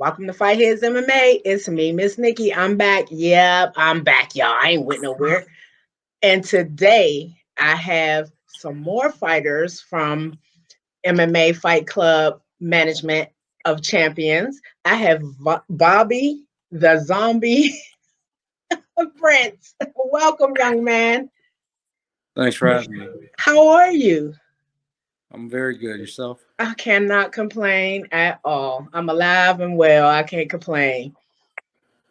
Welcome to Fight Heads MMA. It's me, Mz Nikki. I'm back. Yep, I'm back, y'all. I ain't went nowhere. And today I have some more fighters from MMA Fight Club Management of Champions. I have Bobby, the zombie Brents. Welcome, young man. Thanks for having me. How are you? I'm very good. Yourself? I cannot complain at all. I'm alive and well. I can't complain.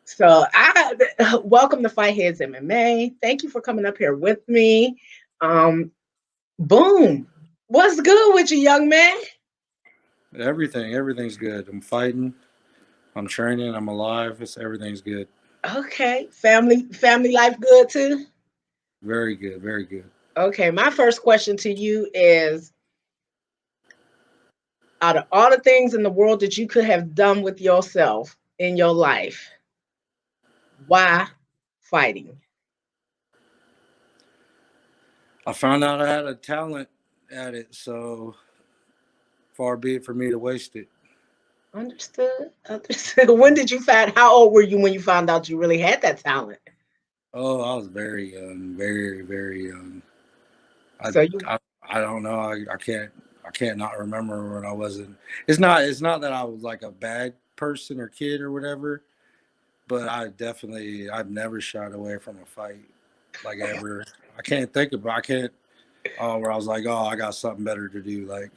So I welcome to Fight Heads MMA. Thank you for coming up here with me. Boom. What's good with you, young man? Everything's good. I'm fighting. I'm training. I'm alive. Everything's good. Okay. Family life good too? Very good. Very good. Okay. My first question to you is, out of all the things in the world that you could have done with yourself in your life, why fighting? I found out I had a talent at it, so far be it for me to waste it. Understood. Understood. When did you find? How old were you when you found out you really had that talent? Oh, I was very young, very, very young. So you I don't know. I can't not remember when I wasn't. It's not that I was like a bad person or kid or whatever, but I've never shied away from a fight like ever. I can't think about. I can't. Oh, where I was like, oh, I got something better to do. Like,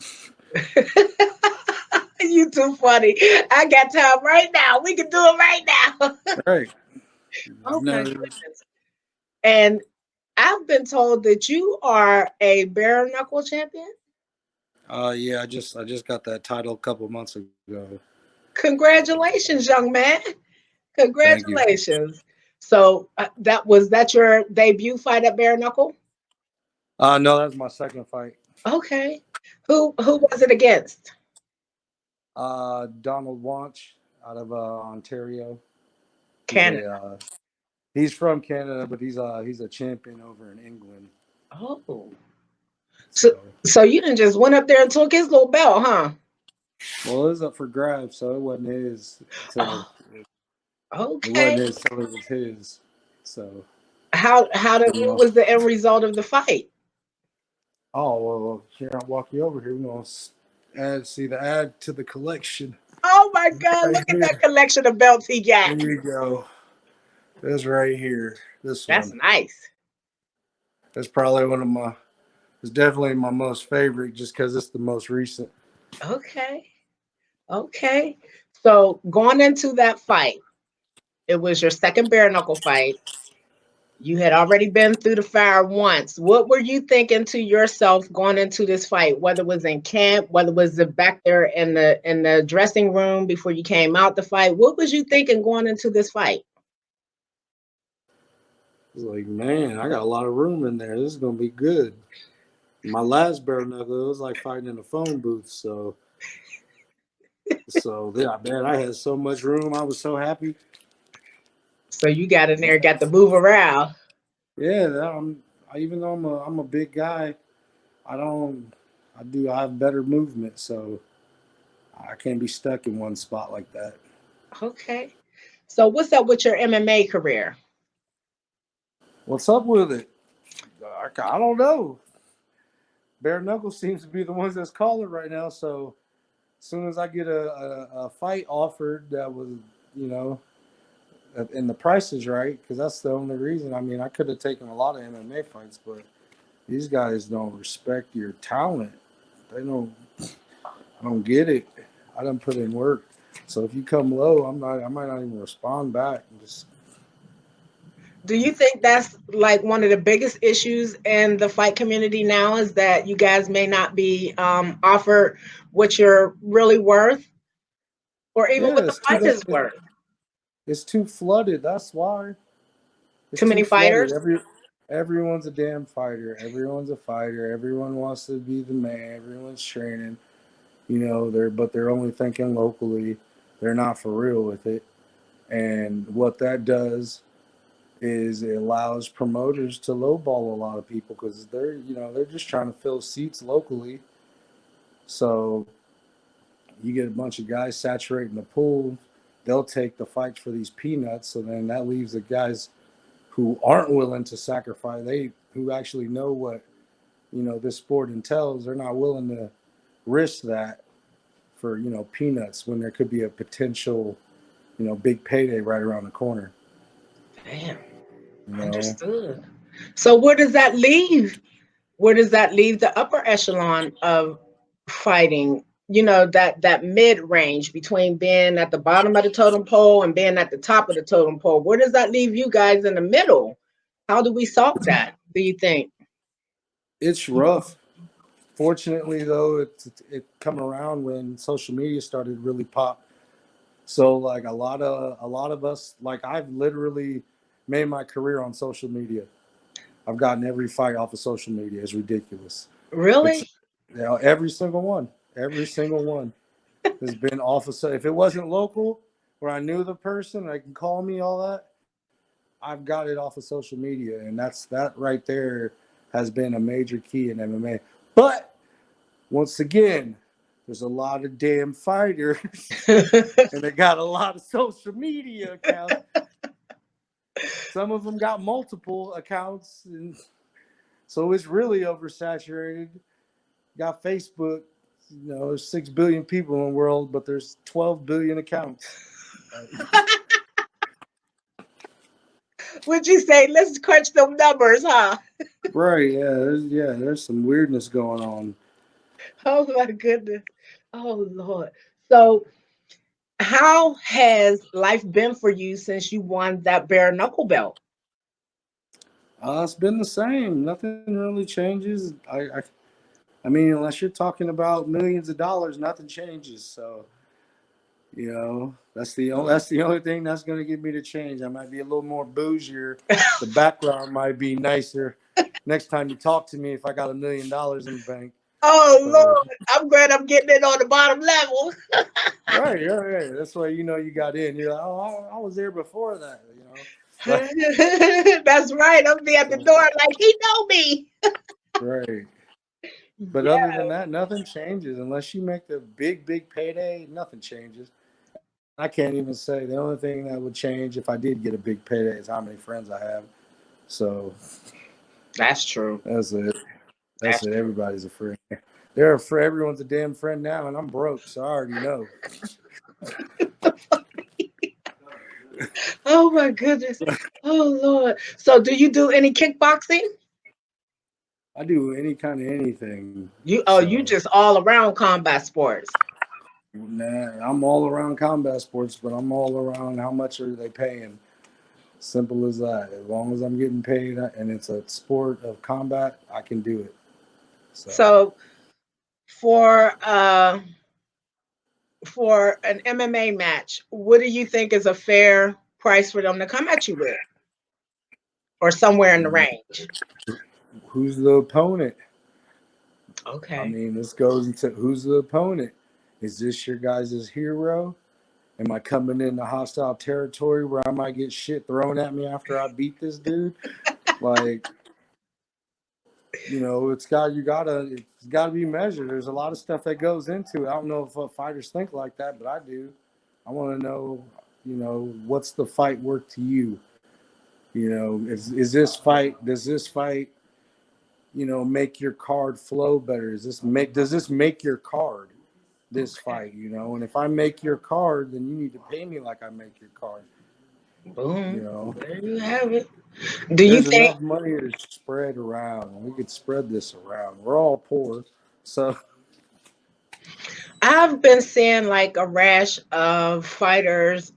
you too funny. I got time right now. We can do it right now. right? Oh my No, goodness. And I've been told that you are a bare knuckle champion. yeah, I just got that title a couple months ago. Congratulations, young man. Thank you. Congratulations. So that your debut fight at bare knuckle? No, that was my second fight. Okay. Who was it against? Donald Wanch out of Ontario. He's Canada. a he's from Canada, but he's a champion over in England. Oh. So So, so you didn't just went up there and took his little belt, huh? well, it was up for grabs, so it wasn't his until Oh, it okay. wasn't his until it was his. So, What you was the end result of the fight? oh well, here I'll walk you over here. We're gonna see the add to the collection Oh my God, right look at that here. collection of belts he got. Here you go. This right here. This That's one. nice. That's probably one of my. It's definitely my most favorite, just because it's the most recent. Okay. Okay. So going into that fight, it was your second bare knuckle fight. You had already been through the fire once. What were you thinking to yourself going into this fight? Whether it was in camp, whether it was back there in the dressing room before you came out the fight. What was you thinking going into this fight? It's like, man, I got a lot of room in there. This is gonna be good. My last bare knuckle, it was like fighting in a phone booth. So yeah, man, I had so much room. I was so happy. So you got in there, got to move around. Yeah, even though I'm a big guy, I don't. I have better movement, so I can't be stuck in one spot like that. Okay. So what's up with your MMA career? What's up with it? I don't know. Bare knuckle seems to be the ones that's calling right now. So as soon as I get a fight offered that was, you know, and the price is right, because that's the only reason. I mean, I could have taken a lot of MMA fights, but these guys don't respect your talent. They don't. I don't get it. I don't put in work. So if you come low, I'm not. I might not even respond back. Just Do you think that's like one of the biggest issues in the fight community now is that you guys may not be offered what you're really worth or even yeah, what the fight is worth? it's too flooded. That's why it's Too too many flooded. fighters? Everyone's a damn fighter. Everyone's a fighter. Everyone wants to be the man. Everyone's training. They're only thinking locally. They're not for real with it. And what that does is it allows promoters to lowball a lot of people because they're just trying to fill seats locally. So you get a bunch of guys saturating the pool, they'll take the fights for these peanuts. So then that leaves the guys who aren't willing to sacrifice. Who actually know what this sport entails. They're not willing to risk that for peanuts when there could be a potential big payday right around the corner. Damn. You know, Understood. So where does that leave? Where does that leave the upper echelon of fighting? That mid range between being at the bottom of the totem pole and being at the top of the totem pole. Where does that leave you guys in the middle? How do we solve that, do you think? it's rough. Fortunately, though, it come around when social media started to really pop. So like a lot of us, like I've literally made my career on social media. I've gotten every fight off of social media. It's ridiculous. It's Really? every single one. Every single one has been off of. So if it wasn't local, where I knew the person, I can call me all that. I've got it off of social media, and that right there has been a major key in MMA. But once again, there's a lot of damn fighters, and they got a lot of social media accounts. Some of them got multiple accounts, and so it's really oversaturated. Got Facebook, there's 6 billion people in the world, but there's 12 billion accounts. Would you say, let's crunch them numbers, huh? Right? There's some weirdness going on. Oh my goodness. Oh Lord. So how has life been for you since you won that bare knuckle belt? It's been the same. Nothing really changes. I mean, unless you're talking about millions of dollars, nothing changes. So, that's the only thing that's going to get me to change. I might be a little more bougier. The background might be nicer. Next time you talk to me, if I got $1 million in the bank. Oh So, Lord, I'm glad I'm getting it on the bottom level. right, yeah. That's why you got in. You're like, oh, I was there before that. Like, That's right. I'm be at the so, door like he know me. right. But other Yeah, than that, nothing changes unless you make the big payday. Nothing changes. I can't even say the only thing that would change if I did get a big payday is how many friends I have. So that's true. that's it. That's That's it. true. Everybody's a friend. They're a friend. Everyone's a damn friend now, and I'm broke, so I already know. Oh my goodness. Oh Lord. So do you do any kickboxing? I do any kind of anything. You So just all around combat sports. nah, I'm all around combat sports, but I'm all around how much are they paying. Simple as that. As long as I'm getting paid and it's a sport of combat, I can do it. So So for uh for an MMA match, what do you think is a fair price for them to come at you with? Or somewhere in the range? who's the opponent? I Okay. mean, this goes into who's the opponent. Is this your guys' hero? Am I coming into hostile territory where I might get shit thrown at me after I beat this dude? Like, it's gotta be measured. There's a lot of stuff that goes into it. I don't know if fighters think like that, but I do. I want to know, what's the fight worth to you? Is this fight? Does this fight, make your card flow better? Does this make your card? This Okay. fight, and if I make your card, then you need to pay me like I make your card. You Boom. know, There you have it. Do you there's think enough money to spread around. We could spread this around. We're all poor, so I've been seeing like a rash of fighters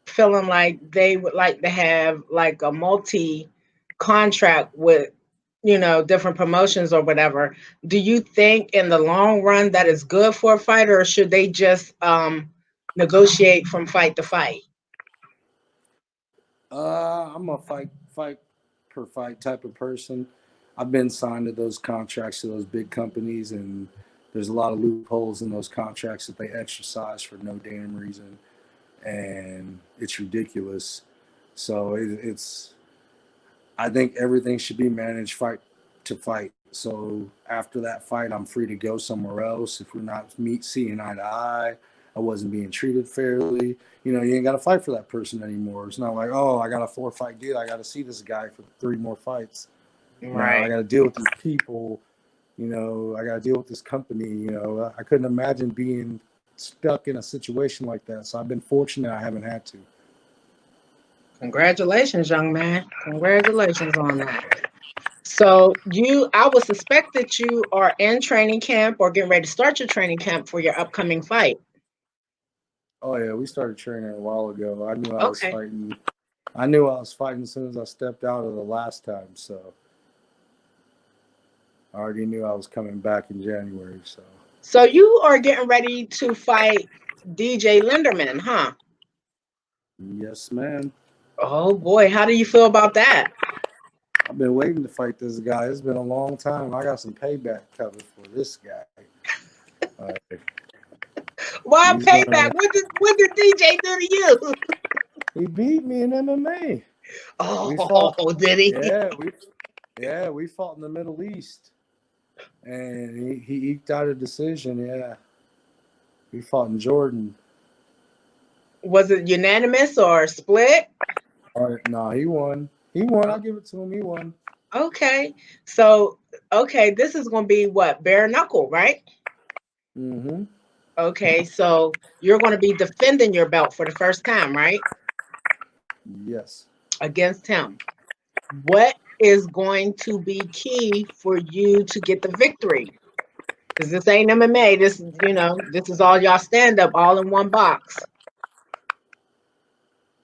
feeling like they would like to have like a multi contract with different promotions or whatever. Do you think in the long run that is good for a fighter, or should they just negotiate from fight to fight? I'm a fight per fight type of person. I've been signed to those contracts to those big companies, and there's a lot of loopholes in those contracts that they exercise for no damn reason, and it's ridiculous. So it's I think everything should be managed fight to fight. So after that fight, I'm free to go somewhere else. If we're not seeing eye to eye, I wasn't being treated fairly. You know, you ain't got to fight for that person anymore. It's not like, oh, I got a 4-fight deal. I got to see this guy for 3 more fights. Now I got to deal with these people. You know, I got to deal with this company. You know, I couldn't imagine being stuck in a situation like that. So I've been fortunate I haven't had to. Congratulations, young man. Congratulations on that. So I would suspect that you are in training camp or getting ready to start your training camp for your upcoming fight. Oh yeah, we started training a while ago. I knew I was Okay. fighting. I knew I was fighting as soon as I stepped out of the last time. So I already knew I was coming back in January. So you are getting ready to fight DJ Linderman, huh? Yes, ma'am. Oh boy, how do you feel about that? I've been waiting to fight this guy. It's been a long time. I got some payback coming for this guy. Why He's payback? gonna. What did DJ do to you? He beat me in MMA. We fought. Oh, did he? We fought in the Middle East, and he eked out a decision. Yeah, we fought in Jordan. Was it unanimous or split? No, he won. He won. I'll give it to him. He won. Okay. So, okay, this is going to be what? Bare knuckle, right? Mm-hmm. Okay, so you're going to be defending your belt for the first time, right? Yes. Against him. What is going to be key for you to get the victory? Because this ain't MMA. This is all y'all stand up all in one box.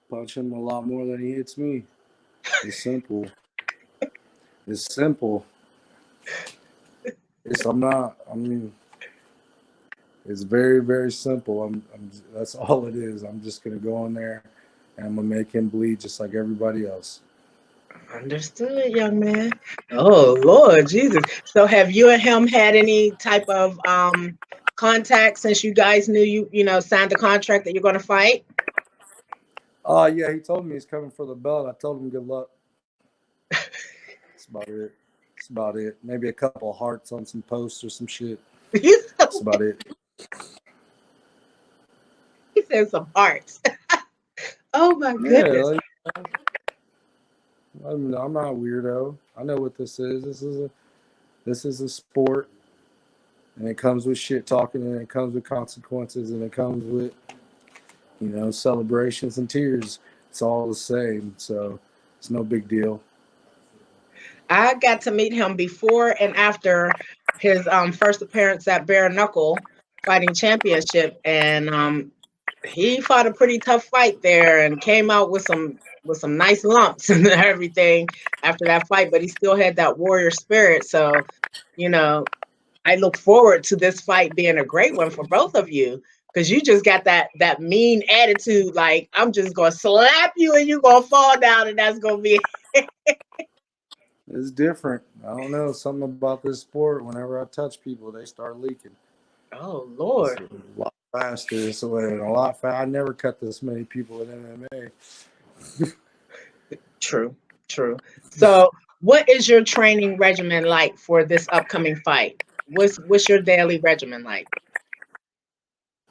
Punch him a lot more than he hits me. It's simple. It's simple. It's very, very simple. That's all it is. I'm just gonna go in there and I'm gonna make him bleed just like everybody else. Understood, young man. Oh Lord Jesus. So have you and him had any type of contact since you guys knew signed the contract that you're gonna fight? Oh yeah, he told me he's coming for the belt. I told him good luck. That's about it. That's about it. Maybe a couple of hearts on some posts or some shit. That's about it. He said some hearts. Oh my Yeah, goodness. I'm not a weirdo. I know what this is. This is a sport, and it comes with shit talking, and it comes with consequences, and it comes with celebrations and tears. It's all the same, so it's no big deal. I got to meet him before and after his first appearance at Bare Knuckle Fighting Championship, and he fought a pretty tough fight there and came out with some nice lumps and everything after that fight, but he still had that warrior spirit. So, I look forward to this fight being a great one for both of you because you just got that mean attitude. Like, I'm just gonna slap you and you're gonna fall down, and that's gonna be It's different. I don't know, something about this sport. Whenever I touch people, they start leaking. Oh It's Lord. a lot faster. It's a lot faster. I never cut this many people in MMA. True, true. So, what is your training regimen like for this upcoming fight? What's your daily regimen like?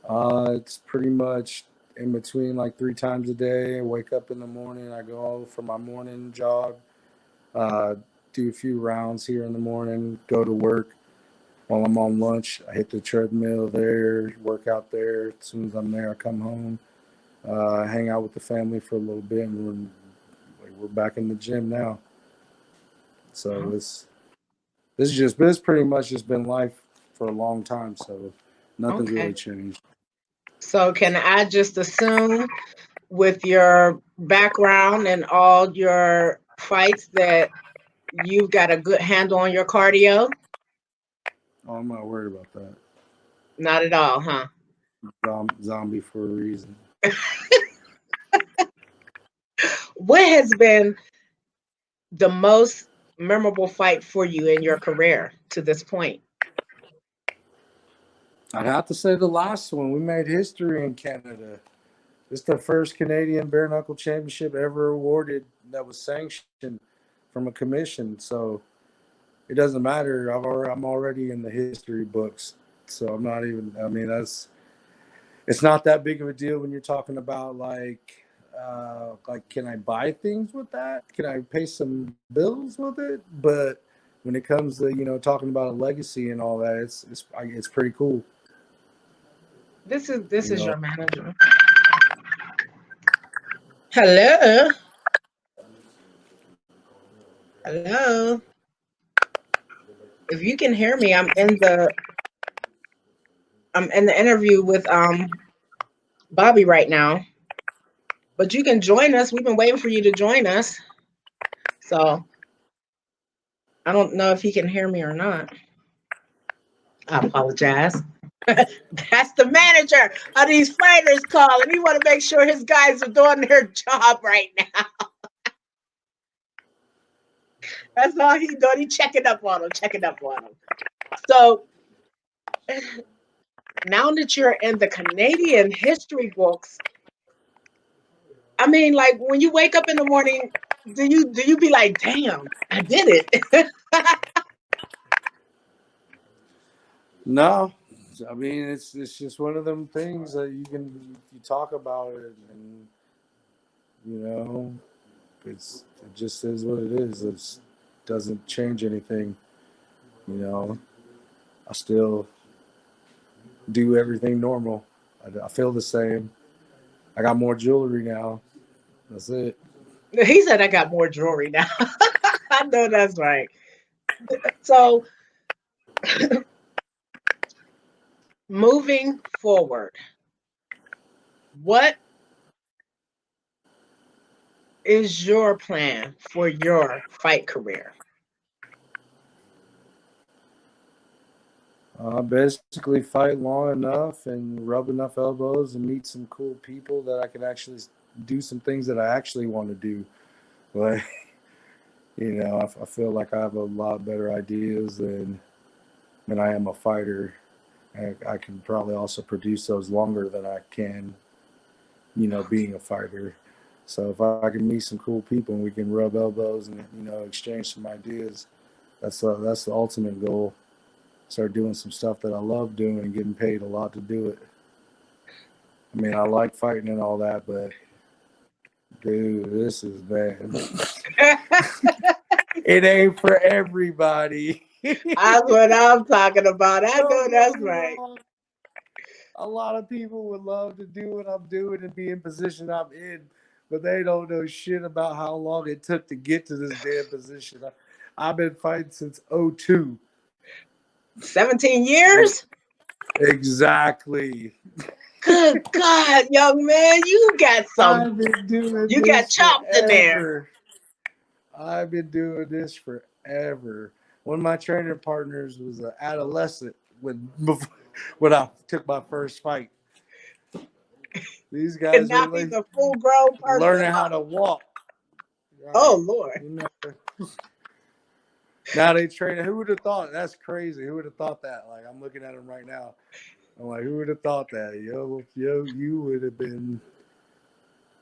It's pretty much in between like 3 times a day. I wake up in the morning. I go for my morning jog. Uh, do a few rounds here in the morning. Go to work. While I'm on lunch, I hit the treadmill there, work out there. As soon as I'm there, I come home, hang out with the family for a little bit, and we're back in the gym now. So it's pretty much just been life for a long time. So nothing's Okay. really changed. So, can I just assume with your background and all your fights that you've got a good handle on your cardio? Oh, I'm not worried about that. Not at all, huh? Zombie for a reason. What has been the most memorable fight for you in your career to this point? I'd have to say the last one. We made history in Canada. It's the first Canadian bare knuckle championship ever awarded that was sanctioned from a commission. So it doesn't I'm already in the history books. So I'm not even. I mean, it's it's not that big of a deal when you're talking about like can I buy things with that? Can I pay some bills with it? But when it comes to talking about a legacy and all that, it's pretty cool. This is You your know, manager. Hello. Hello. If you can hear me, I'm in the interview with Bobby right now. But you can join us. We've been waiting for you to join us. So I don't know if he can hear me or not. I apologize. That's the manager of these fighters calling. He want to make sure his guys are doing their job right now. That's all he doing. He checking up on them, checking up on them. So now that you're in the Canadian history books, I mean, like when you wake up in the morning, do you be like, damn, I did it? no, I mean it's just one of them things that you talk about it, and you know it just is what it is. It doesn't change anything. You know, I still do everything normal. I feel the same. I got more jewelry now. That's it. He said I got more jewelry now. I know that's right. So moving forward, what is your plan for your fight career? Basically, fight long enough and rub enough elbows and meet some cool people that I can actually do some things that I actually want to do. Like, I feel like I have a lot better ideas than I am a fighter. I can probably also produce those longer than I can, being a fighter. So if I can meet some cool people and we can rub elbows and exchange some ideas, that's the ultimate goal. Start doing some stuff that I love doing and getting paid a lot to do it. I mean, I like fighting and all that, but dude, this is bad. It ain't for everybody. That's what I'm talking about. I know Don't that's get me right. wrong. A lot of people would love to do what I'm doing and be in position I'm in, but they don't know shit about how long it took to get to this damn position. I've been fighting since '02. 17 years? Exactly. Good God, young man, I've been doing you got this chopped in there. forever. I've been doing this forever. One of my training partners was an adolescent when I took my first fight. These And guys now are he's like a full grown person. learning how to walk. Right. Oh Lord. Now they train. Who would have thought? That's crazy. Who would have thought that? Like, I'm looking at him right now. I'm like, who would have thought that? Yo, you would have been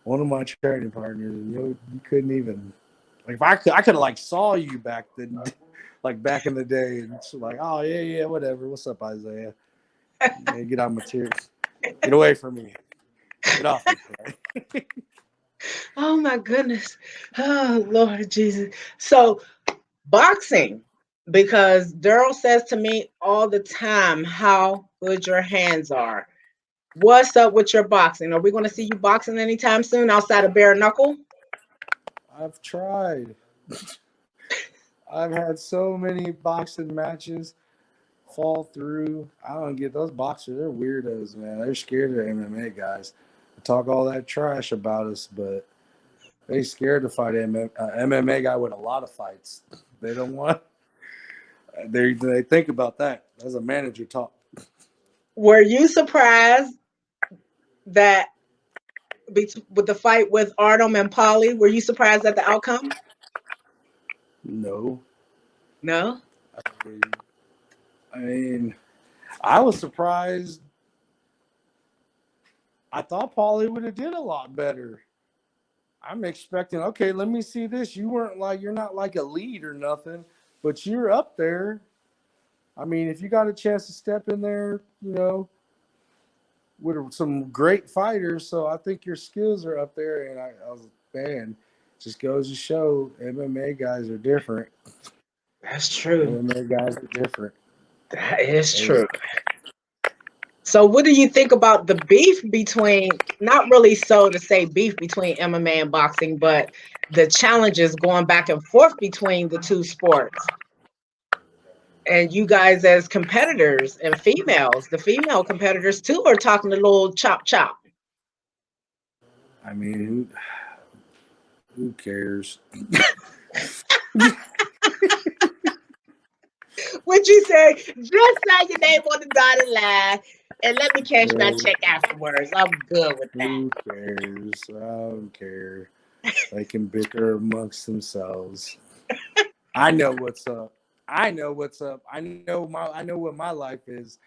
one of my training partners. You couldn't even like if I could have like saw you back then, like back in the day, and it's like, oh yeah, whatever. What's up, Isaiah? Yeah, get out of my chair. Get away from me. Get off me. Oh my goodness. Oh Lord Jesus. So boxing, because Daryl says to me all the time how good your hands are. What's up with your boxing? Are we going to see you boxing anytime soon outside of bare knuckle? I've tried. I've had so many boxing matches fall through. I don't get those boxers. They're weirdos, man. They're scared of MMA guys. They talk all that trash about us, but they scared to fight an MMA guy with a lot of fights. They don't want. They think about that as a manager talk. Were you surprised that with the fight with Artem and Polly, were you surprised at the outcome? No, No. I mean, I mean, I was surprised. I thought Paulie would have did a lot better. I'm expecting, okay, let me see this. You're not like a lead or nothing, but you're up there. I mean, if you got a chance to step in there, with some great fighters. So I think your skills are up there. And I was, man, just goes to show MMA guys are different. That's true. MMA guys are different. That is true. So what do you think about the beef between, not really so to say beef between MMA and boxing, but the challenges going back and forth between the two sports? And you guys as competitors and females, the female competitors too are talking a little chop chop. I mean, who cares? Would you say, just say your name on the dotted line and let me cash my Bro, check afterwards? I'm good with that. who cares? I don't care. They can bicker amongst themselves. I know what's up. I know what's up. I know what my life is.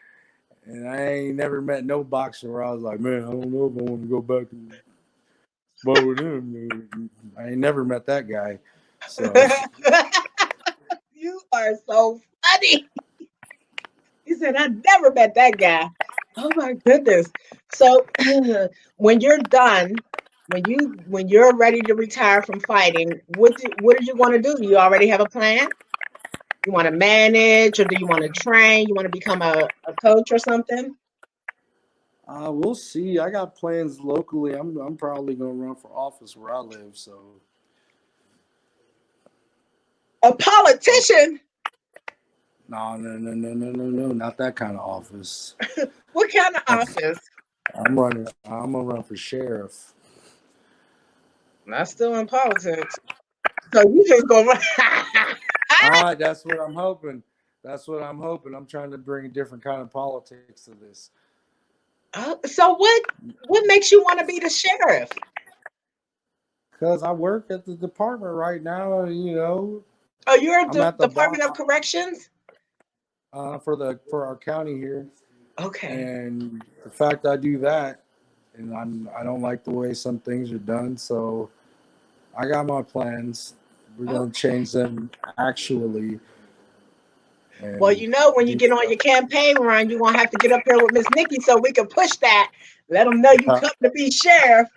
And I ain't never met no boxer where I was like, man, I don't know if I want to go back and spar with him. I ain't never met that guy. So You are so funny. He said, I never met that guy. Oh my goodness. So when you're done, when you're ready to retire from fighting, what are you going to do? Do you already have a plan? You want to manage, or do you want to train? You want to become a coach or something? we'll see. I got plans locally. I'm probably gonna run for office where I live. So A politician? no, not that kind of office. What kind of office? I'm running. I'm gonna run for sheriff. Not still in politics. So you just go run. That's what I'm hoping. That's what I'm hoping. I'm trying to bring a different kind of politics to this. So what makes you want to be the sheriff? Because I work at the department right now. You know, Oh, you're at I'm the at the Department of bar Corrections? for our county here, Okay. and the fact I do that, and I don't like the way some things are done. So I got my plans. We're gonna Okay. change them actually, Well, and you know, when you do get on your campaign run, you're gonna have to get up here with Miss Nikki so we can push that. Let them know you stuff. come to be sheriff.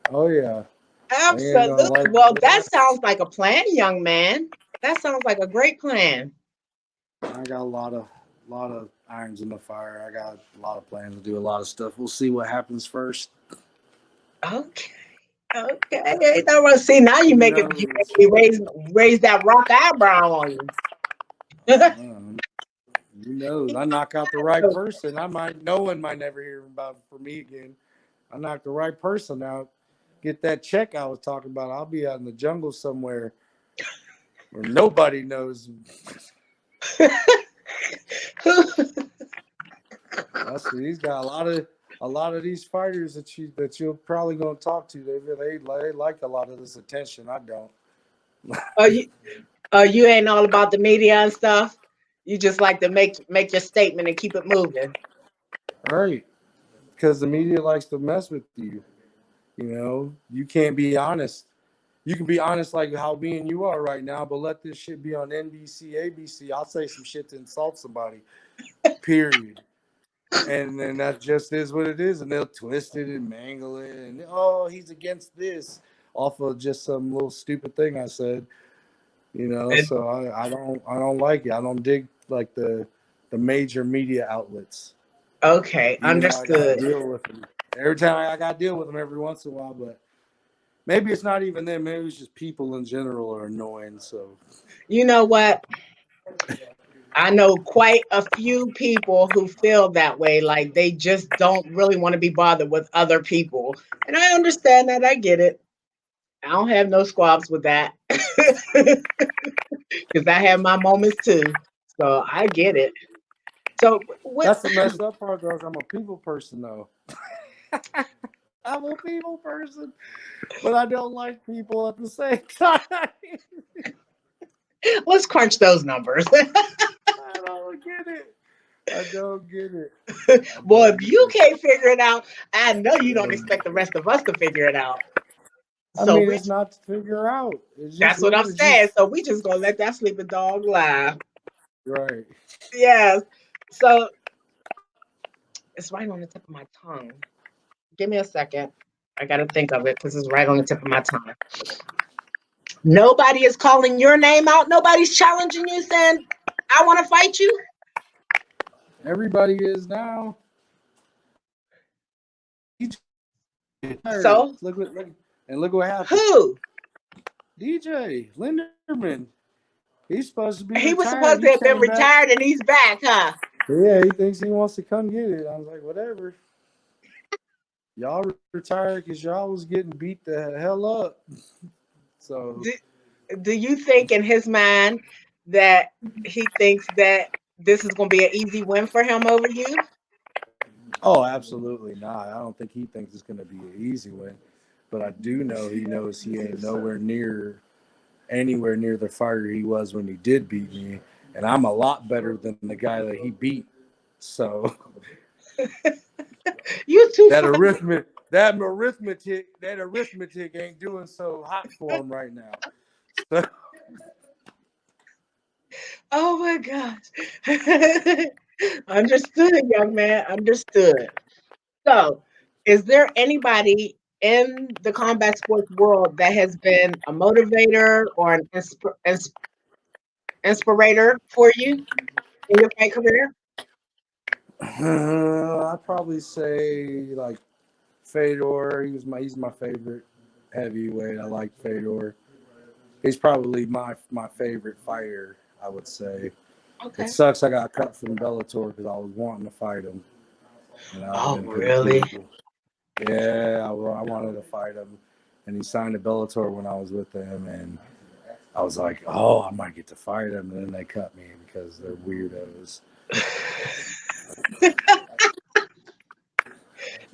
Oh yeah, they ain't gonna Absolutely. like Well, that that. sounds like a plan, young man. That sounds like a great plan. I got lot of irons in the fire. I got a lot of plans to do a lot of stuff. We'll see what happens first. Okay. Okay. Ain't no rush. See, now Who you knows? make me raise that rock eyebrow on you. Um, who knows? I knock out the right person. No one might never hear about from me again. I knock the right person out. Get that check I was talking about. I'll be out in the jungle somewhere where nobody knows. He's got a lot of these fighters that you're probably going to talk to. They like a lot of this attention. I don't. Oh, you ain't all about the media and stuff. You just like to make your statement and keep it moving. All right, because the media likes to mess with you. You know, you can't be honest. You can be honest like how me and you are right now, but let this shit be on NBC, ABC. I'll say some shit to insult somebody. Period. And then that just is what it is, and they'll twist it and mangle it, and oh, he's against this off of just some little stupid thing I said. You know, And so I don't like it. I don't dig like the major media outlets, okay, even though I got to understood. deal with them every time. I got to deal with them every once in a while, but maybe it's not even them. Maybe it's just people in general are annoying. So You know what? I know quite a few people who feel that way, like they just don't really want to be bothered with other people. And I understand that. I get it. I don't have no squabs with that because I have my moments too. So I get it. So what? that's the messed up part, though. Is I'm a people person, though. I'm a people person, but I don't like people at the same time. Let's crunch those numbers. I don't get it. I don't get it. I Boy, if don't get you it. can't figure it out, I know you don't expect the rest of us to figure it out. I So mean, we it's not to figure out. It's just that's what I'm it's saying. just So we just gonna let that sleeping dog lie. right. Yes. So It's right on the tip of my tongue. Give me a second. I got to think of it because it's right on the tip of my tongue. Nobody is calling your name out. Nobody's challenging you saying, I want to fight you. Everybody is now. So, Look what happened. who? DJ Linderman. He's supposed to be He was retired. supposed He to have been came back. retired and he's back, huh? Yeah, he thinks he wants to come get it. I was like, whatever. Y'all retired because y'all was getting beat the hell up. So, Do you think in his mind that he thinks that this is going to be an easy win for him over you? oh, absolutely not. I don't think he thinks it's going to be an easy win. But I do know he knows he ain't anywhere near the fighter he was when he did beat me. And I'm a lot better than the guy that he beat. So You too that funny. arithmetic ain't doing so hot for him right now. So, Oh my gosh. Understood, young man. Understood. So, is there anybody in the combat sports world that has been a motivator or an inspirator for you in your fight career? I'd probably say like Fedor. He's my favorite heavyweight. I like Fedor. He's probably my favorite fighter. I would say. It Okay. sucks I got cut from Bellator because I was wanting to fight him, and that would have Oh, been pretty really? cool. Yeah, I wanted to fight him, and he signed a Bellator when I was with them, and I was like, oh, I might get to fight him, and then they cut me because they're weirdos.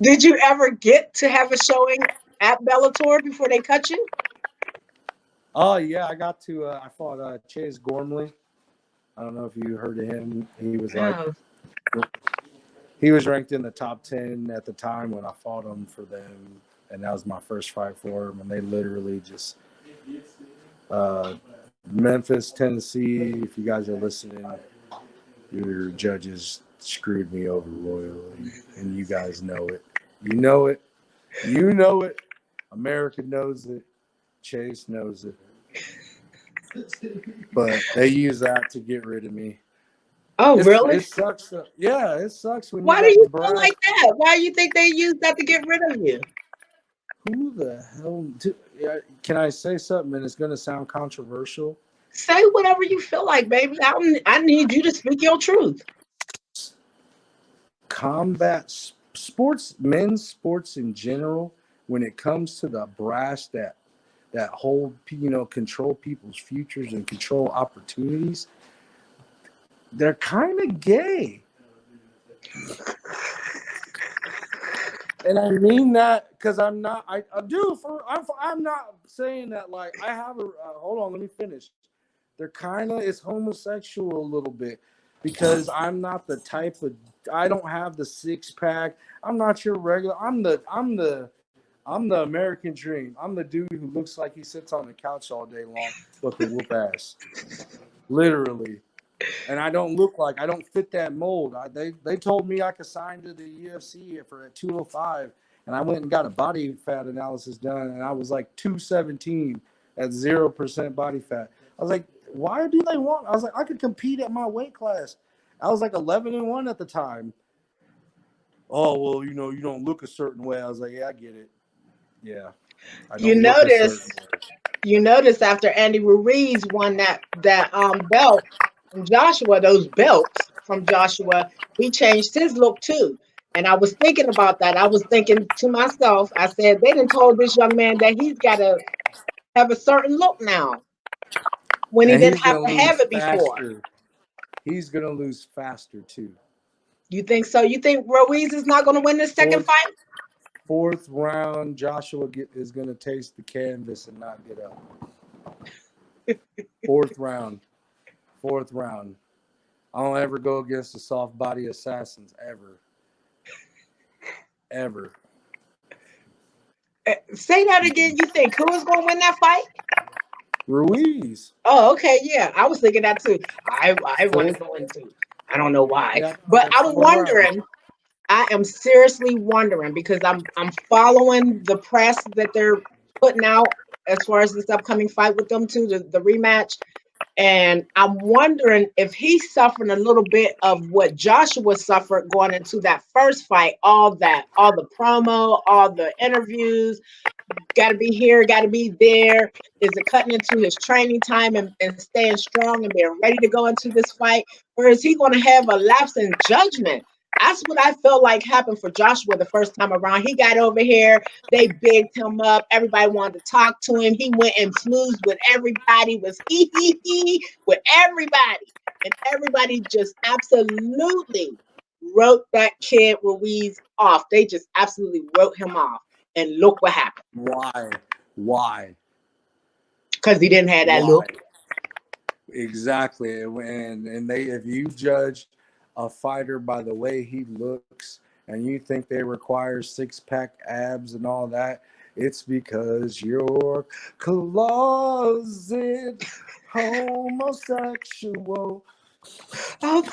Did you ever get to have a showing at Bellator before they cut you? Oh yeah, I got to. I fought Chase Gormley. I don't know if you heard of him. No. He was ranked in the top 10 at the time when I fought him for them, and that was my first fight for him. And they literally just uh, Memphis, Tennessee. If you guys are listening, your judges screwed me over royally, and you guys know it. You know it. You know it. America knows it. Chase knows it. But they use that to get rid of me. Oh, really? It sucks. Yeah, it sucks when you Why do got you the feel brass. like that? Why do you think they use that to get rid of you? Who the hell? Can I say something and it's going to sound controversial? Say whatever you feel like, baby. I need you to speak your truth. Combat sports, men's sports in general, when it comes to the brass that hold, control people's futures and control opportunities, they're kind of gay. And I mean that because I'm not. I do for. I'm not saying that like I have a. Hold on, let me finish. They're kind of it's homosexual a little bit because I'm not the type of. I don't have the six pack. I'm not your regular. I'm the American dream. I'm the dude who looks like he sits on the couch all day long but can whoop ass. Literally. And I don't fit that mold. They told me I could sign to the UFC for at 205, and I went and got a body fat analysis done, and I was like 217 at 0% body fat. I was like, why do they want? I was like, I could compete at my weight class. I was like 11-1 at the time. Oh well, you don't look a certain way. I was like, yeah, I get it. Yeah, I You don't look a notice, certain way. you notice after Andy Ruiz won that belt from Joshua, those belts from Joshua, he changed his look too. And I was thinking about that. I was thinking to myself, I said, they done told this young man that he's got to have a certain look now when he And didn't he's have gonna to have lose it before. faster. He's gonna lose faster too. You think so? You think Ruiz is not going to win this second Fourth fight? fourth round, Joshua is going to taste the canvas and not get up. Fourth round. Fourth round. I don't ever go against the soft body assassins ever. Ever. Say that again. You think who is going to win that fight? Ruiz. Oh, okay, yeah. I was thinking that too. I want to Fourth. go into. I don't know why, Yeah, but I was fourth round. I am seriously wondering because I'm following the press that they're putting out as far as this upcoming fight with them too, the rematch. And I'm wondering if he's suffering a little bit of what Joshua suffered going into that first fight, all the promo, all the interviews, got to be here, got to be there. Is it cutting into his training time and staying strong and being ready to go into this fight? Or is he going to have a lapse in judgment? That's what I felt like happened for Joshua the first time around. He got over here, they bigged him up. Everybody wanted to talk to him. He went and smoothed with everybody, was he with everybody. And everybody just absolutely wrote that kid Ruiz off. They just absolutely wrote him off. And look what happened. Why? Because he didn't have that look. Exactly. And they, if you judge a fighter by the way he looks and you think they require 6-pack abs and all that, it's because you're closet homosexual. Oh,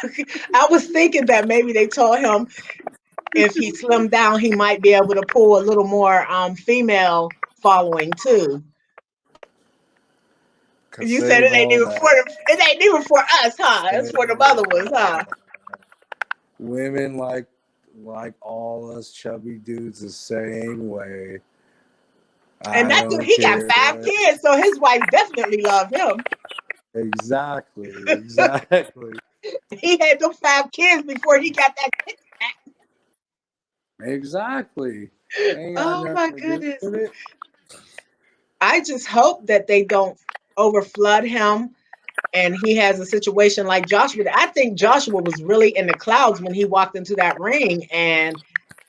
I was thinking that maybe they told him if he slimmed down, he might be able to pull a little more female following too. You said it ain't even for us, huh? It's for the other ones, huh? Women like all us chubby dudes the same way. And that dude, he got 5 kids, so his wife definitely loved him. Exactly. He had them 5 kids before he got that six pack. Exactly. Oh my goodness. I just hope that they don't overflood him and he has a situation like Joshua. I think Joshua was really in the clouds when he walked into that ring, and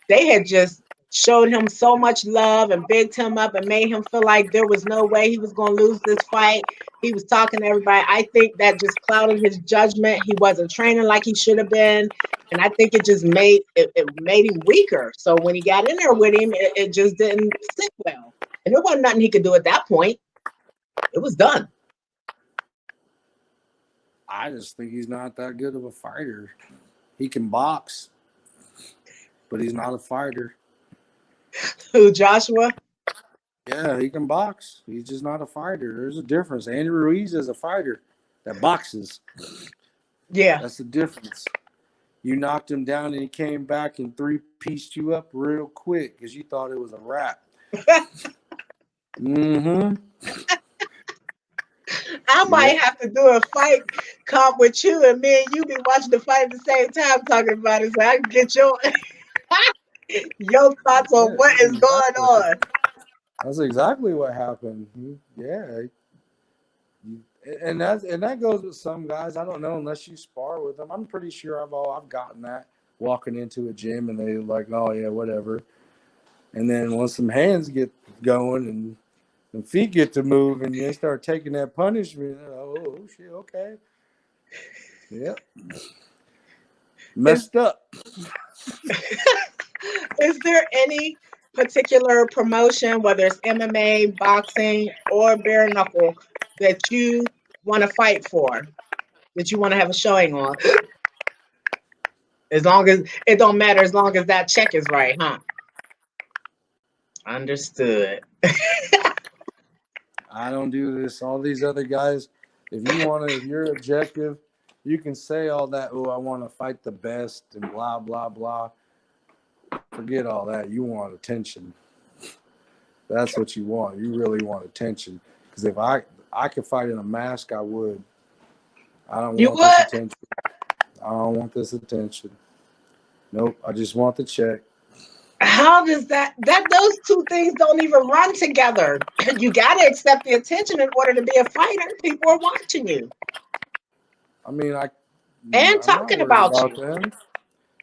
they had just showed him so much love and bigged him up and made him feel like there was no way he was going to lose this fight. He was talking to everybody. I think that just clouded his judgment. He wasn't training like he should have been. And I think it just made him weaker. So when he got in there with him, it just didn't sit well. And there wasn't nothing he could do at that point. It was done. I just think he's not that good of a fighter. He can box, but he's not a fighter. Who, Joshua? Yeah, he can box. He's just not a fighter. There's a difference. Andy Ruiz is a fighter that boxes. Yeah. That's the difference. You knocked him down and he came back and 3-pieced you up real quick because you thought it was a wrap. Mm-hmm. I might have to do a fight comp with you, and me and you be watching the fight at the same time talking about it, so I can get your thoughts on what is going on. That's exactly what happened. Yeah. And that goes with some guys. I don't know unless you spar with them. I'm pretty sure I've gotten that walking into a gym and they're like, oh yeah, whatever. And then once some hands get going and the feet get to move and they start taking that punishment, oh shit, okay. Yep. Messed up. Is there any particular promotion, whether it's MMA, boxing, or bare knuckle, that you want to fight for, that you want to have a showing on? As long as it don't matter, as long as that check is right, huh? Understood. I don't do this. All these other guys, if you're objective, you can say all that, oh, I want to fight the best and blah, blah, blah. Forget all that. You want attention. That's what you want. You really want attention. Because if I could fight in a mask, I would. I don't want this attention. I don't want this attention. Nope. I just want the check. How does that those two things don't even run together? You got to accept the attention in order to be a fighter. People are watching you. I mean, and talking about you. Them.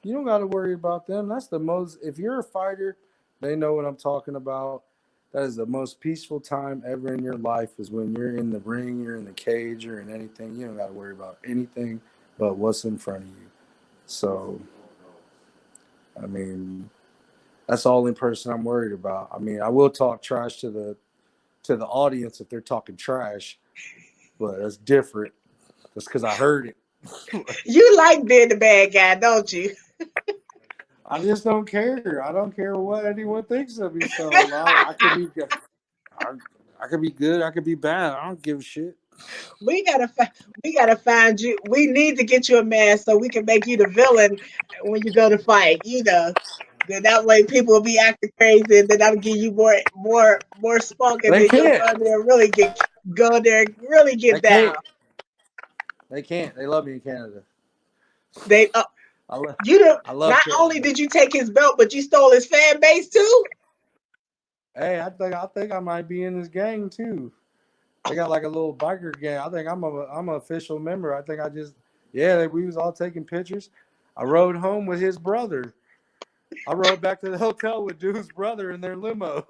You don't got to worry about them. That's the most, if you're a fighter, they know what I'm talking about. That is the most peaceful time ever in your life is when you're in the ring, you're in the cage, you're in anything. You don't got to worry about anything but what's in front of you. So, I mean, that's the only person I'm worried about. I mean, I will talk trash to the audience if they're talking trash, but that's different. That's because I heard it. You like being the bad guy, don't you? I just don't care. I don't care what anyone thinks of me. So I could be good. I could be good. I could be bad. I don't give a shit. We gotta we gotta find you. We need to get you a mask so we can make you the villain when you go to fight. Then that way people will be acting crazy, and then that'll give you more spunk, and They then you'll can't. go there and really They get down. can't. They can't. They love me in Canada. They I love. you know, I love not only Canada. did you take his belt, but you stole his fan base too. Hey, I think I might be in this gang too. They got like a little biker gang. I think I'm an official member. I think I just we was all taking pictures. I rode home with his brother. I rode back to the hotel with dude's brother in their limo.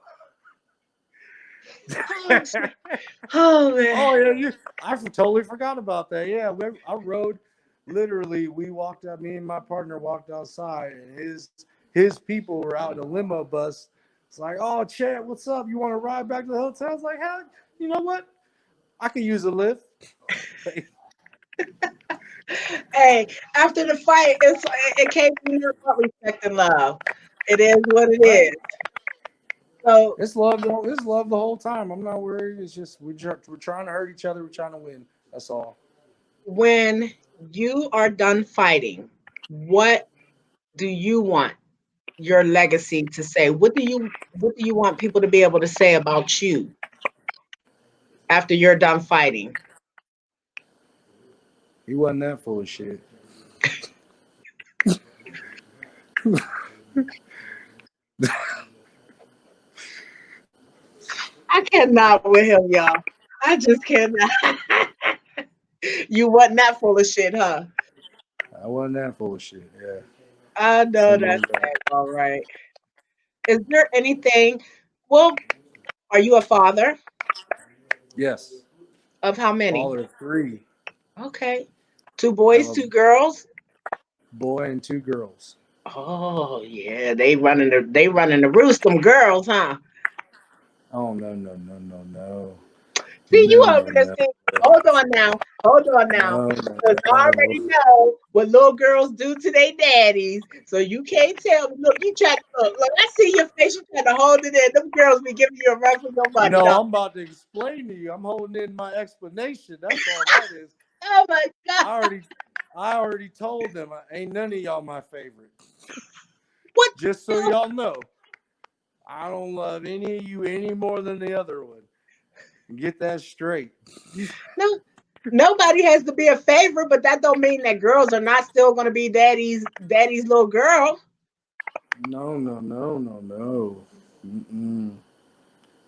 Oh, shit. Oh man. Oh yeah, I totally forgot about that. Yeah, I rode. Literally, we walked out. Me and my partner walked outside, and his people were out in a limo bus. It's like, oh, Chad, what's up? You want to ride back to the hotel? I was like, hell, you know what? I could use a lift. Hey, after the fight, it came from you about respect and love. It is what it Right? is. So It's love. It's love the whole time. I'm not worried. It's just we're trying to hurt each other. We're trying to win. That's all. when you are done fighting, what do you want your legacy to say? What do you want people to be able to say about you after you're done fighting? He wasn't that full of shit. I cannot with him, y'all. I just cannot. You wasn't that full of shit, huh? I wasn't that full of shit. Yeah. I know Simple that's as that. all right. Is there anything? Well, are you a father Yes. of how many? Father of three. Okay. Two I have boys, a two girls. boy and two girls. Oh yeah, they running the roost, them girls, huh? Oh no. See you No over no there no. saying, hold on now, No no because I no. already know what little girls do to their daddies. So you can't tell me. Look, you try to look. I see your face. You trying to hold it in. Them girls be giving you a run for your You money, know, dog. I'm about to explain to you. I'm holding in my explanation. That's all that is. Oh my god, I already I already told them ain't none of y'all my favorite. what Just the so hell? y'all know, I don't love any of you any more than the other one. Get that straight. No, nobody has to be a favorite, but that don't mean that girls are not still going to be daddy's little girl. No. Mm-mm.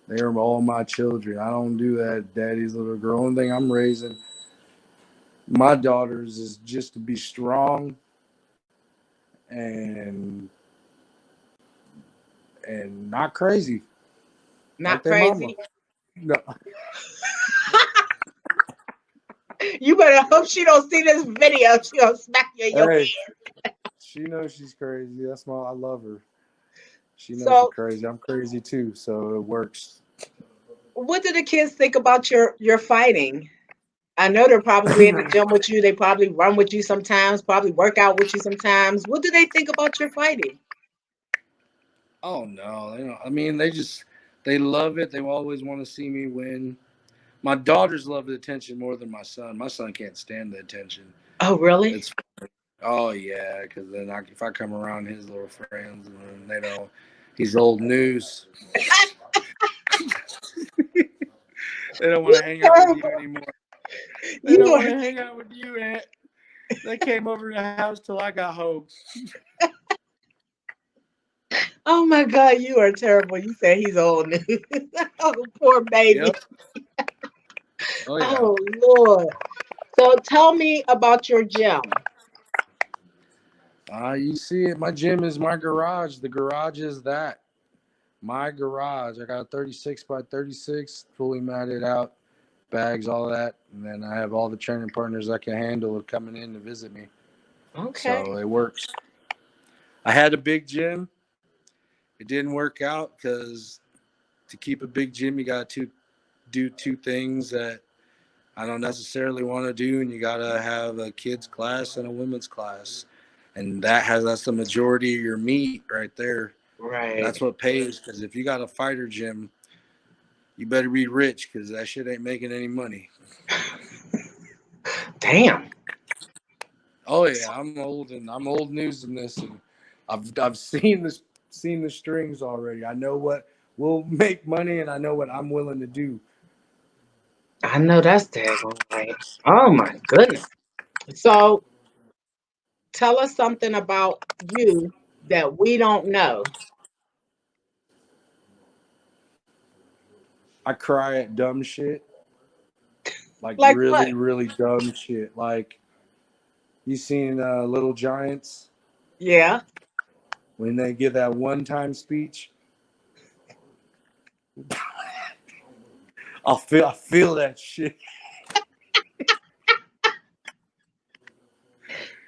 They're all my children. I don't do that, daddy's little girl. Only thing I'm raising my daughters is just to be strong and not crazy like Not they mama. crazy. No, You better hope she don't see this video. She gonna smack you in your hey, head. she knows she's crazy. That's why I love her. She knows she's So, crazy. I'm crazy too, so it works. what do the kids think about your fighting? I know they're probably in the gym with you. They probably run with you sometimes. Probably work out with you sometimes. What do they think about your fighting? Oh no, they don't. I mean, they love it. They always want to see me win. My daughters love the attention more than my son. My son can't stand the attention. Oh, really? It's oh yeah, because then if I come around his little friends and they don't, he's old news. They don't want You to hang out with you terrible. anymore. They don't You want are. to hang out with you, Aunt. They came over to the house till I got home. Oh my God, you are terrible. You said he's old news. Oh, poor baby. Yep. Oh yeah. Oh Lord. So tell me about your gym. You see it. My gym is my garage. The garage is that. My garage. I got a 36 by 36, fully matted out, bags, all that. And then I have all the training partners I can handle coming in to visit me. Okay. So it works. I had a big gym. It didn't work out because to keep a big gym, you got to do two things that I don't necessarily want to do. And you got to have a kids class and a women's class. and that's the majority of your meat right there. Right. That's what pays. Because if you got a fighter gym, you better be rich, because that shit ain't making any money. Damn. Oh yeah, I'm old news in this, and I've seen the strings already. I know what will make money, and I know what I'm willing to do. I know that's daggone right. Oh my goodness. So tell us something about you that we don't know. I cry at dumb shit, like Like what? really, really dumb shit. Like, you seen Little Giants Yeah. when they give that one-time speech? I feel that shit.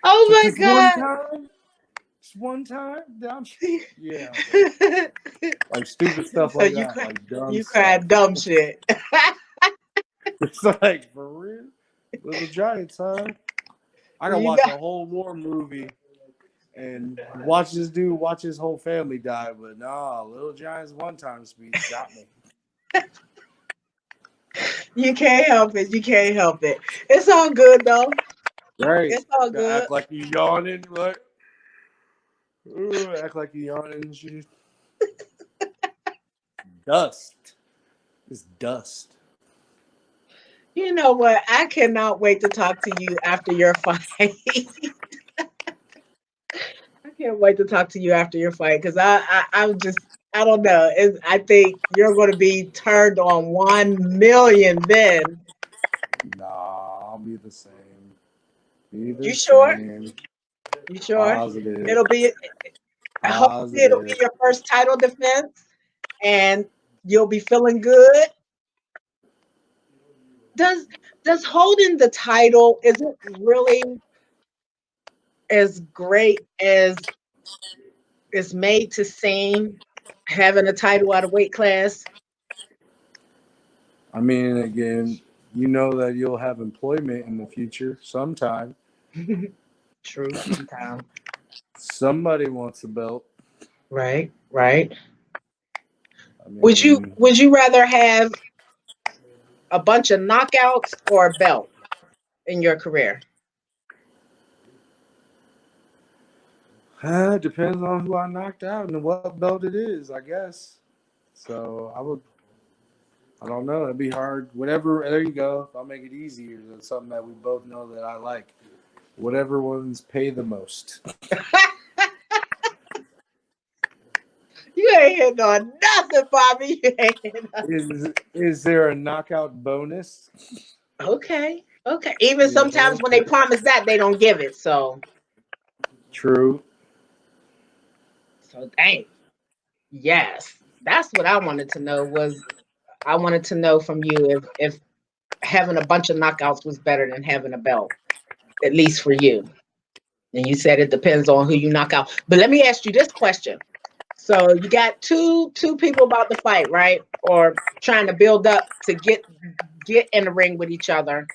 Oh But my this one time, yeah, bro. God. Like stupid stuff So like that, like dumb you stuff. cried dumb shit. It's like, for real, Little Giants, huh? I gotta You watch know, a whole war movie and watch this dude watch his whole family die, but nah, Little Giants one-time speech got me. you can't help it. You can't help it. It's all good though. Right? It's all Gotta good. act like you yawning, like, act like you yawning and shit. Dust. It's dust. You know what? I cannot wait to talk to you after your fight. I can't wait to talk to you after your fight because I'm just I don't know. I think you're going to be turned on 1,000,000 then. Nah, I'll be the same. Be You the sure? same. You sure? Positive. It'll be hopefully it'll be Positive. your first title defense and you'll be feeling good. Does does holding the title is it really as great as it's made to seem having a title at a weight class? I mean, again, you know that you'll have employment in the future sometime. True, sometimes. Somebody wants a belt. Right, right. I Would you mean, would you rather have a bunch of knockouts or a belt in your career? it depends on who I knocked out and what belt it is, I guess. So I don't know. It'd be hard. Whatever, there you go. I'll make it easier. That's something that we both know that I like. Whatever ones pay the most. You ain't hitting on nothing, Bobby. You ain't hitting on. Is there a knockout bonus? Okay, okay. Even You know, sometimes when they promise that, they don't give it. true. So dang. Yes, that's what I wanted to know. Was I wanted to know from you if having a bunch of knockouts was better than having a belt, at least for you. And you said it depends on who you knock out. But let me ask you this question. So you got two people about to fight, right? Or trying to build up to get in the ring with each other.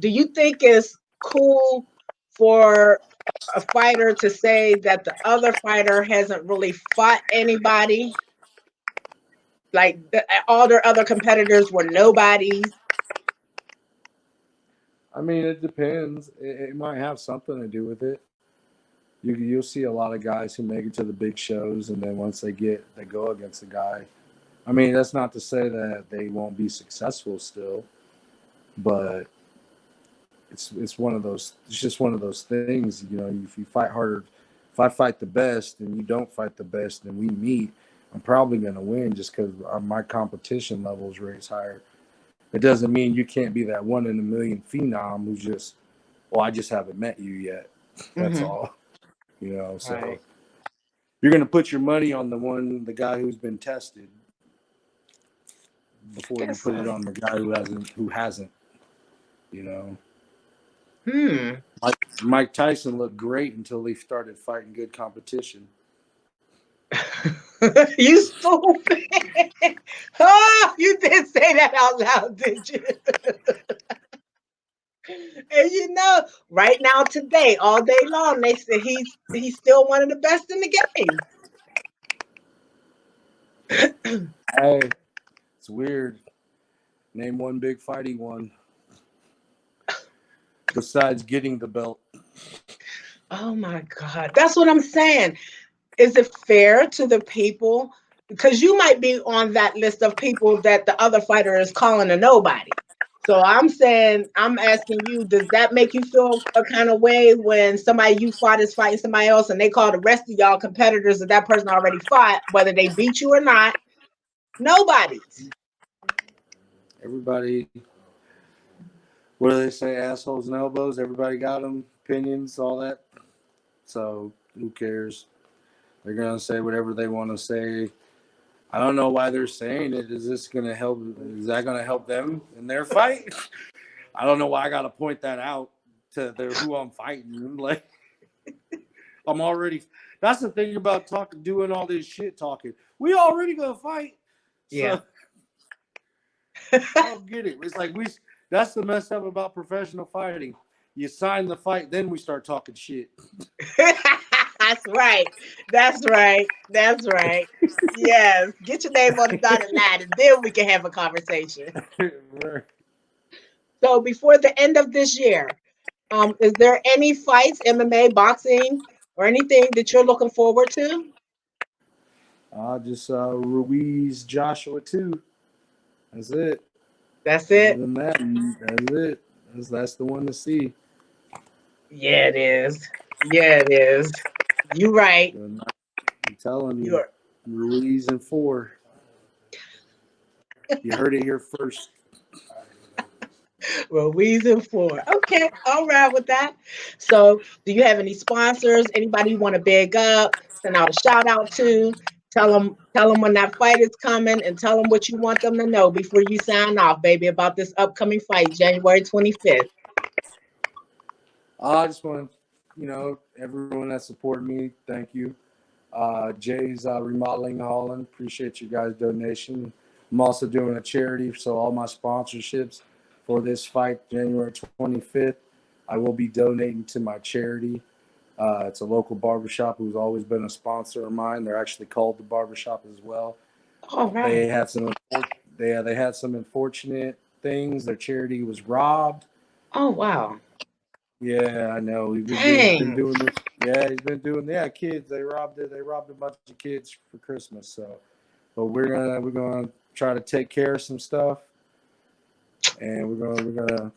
Do you think it's cool for a fighter to say that the other fighter hasn't really fought anybody? Like all their other competitors were nobodies. I mean, it depends. It might have something to do with it. You'll see a lot of guys who make it to the big shows, and then once they go against a guy. I mean, that's not to say that they won't be successful still, but it's one of those. It's just one of those things. You know, if you fight harder, if I fight the best and you don't fight the best, and we meet, I'm probably gonna win just because my competition level is raised higher. It doesn't mean you can't be that 1 in a million phenom who's just, well, I just haven't met you yet. That's Mm-hmm. all. You know, so Right. you're gonna put your money on the guy who's been tested before you Guess put it so. on the guy who hasn't. You know, Hmm. Mike Tyson looked great until he started fighting good competition. You stupid. Oh, you did say that out loud, did you? And right now today, all day long, they say he's still one of the best in the game. Hey, it's weird. Name one big fight he won besides getting the belt. Oh my God. That's what I'm saying. Is it fair to the people? Because you might be on that list of people that the other fighter is calling a nobody. So I'm asking you, does that make you feel a kind of way when somebody you fought is fighting somebody else and they call the rest of y'all competitors that person already fought, whether they beat you or not, nobody's? Everybody, what do they say? Assholes and elbows. Everybody got them. Opinions, all that. So who cares? They're gonna say whatever they want to say. I don't know why they're saying it. Is this gonna help? Is that gonna help them in their fight? I don't know why I gotta point that out to who I'm fighting. Like I'm already. That's the thing about doing all this shit talking. We already gonna fight, Yeah. so I don't get it. It's like That's the mess up about professional fighting. You sign the fight, then we start talking shit. That's right. That's right. That's right. Yes. Get your name on the dotted line and then we can have a conversation. So before the end of this year, is there any fights, MMA, boxing, or anything that you're looking forward to? Just Ruiz Joshua too. That's it. That's Other it. than that, that's it. That's the one to see. Yeah, it is. Yeah, it is. You right. I'm telling you, You're Ruiz in 4. You heard it here first. well, reason for. Okay, all right with that. So, do you have any sponsors? Anybody you want to big up? Send out a shout out to. Tell them when that fight is coming, and tell them what you want them to know before you sign off, baby, about this upcoming fight, January 25th. I just want to, everyone that supported me, thank you. Jay's Remodeling Holland, appreciate you guys' donation. I'm also doing a charity, so all my sponsorships for this fight, January 25th, I will be donating to my charity. It's a local barbershop who's always been a sponsor of mine. They're actually called the barbershop as well. All They right. had some they had some unfortunate things. Their charity was robbed. Oh wow. Yeah, I know. He's been Dang. doing this. Yeah, he's been doing. Yeah, kids. They robbed it. They robbed a bunch of kids for Christmas. So, but we're gonna try to take care of some stuff, and we're gonna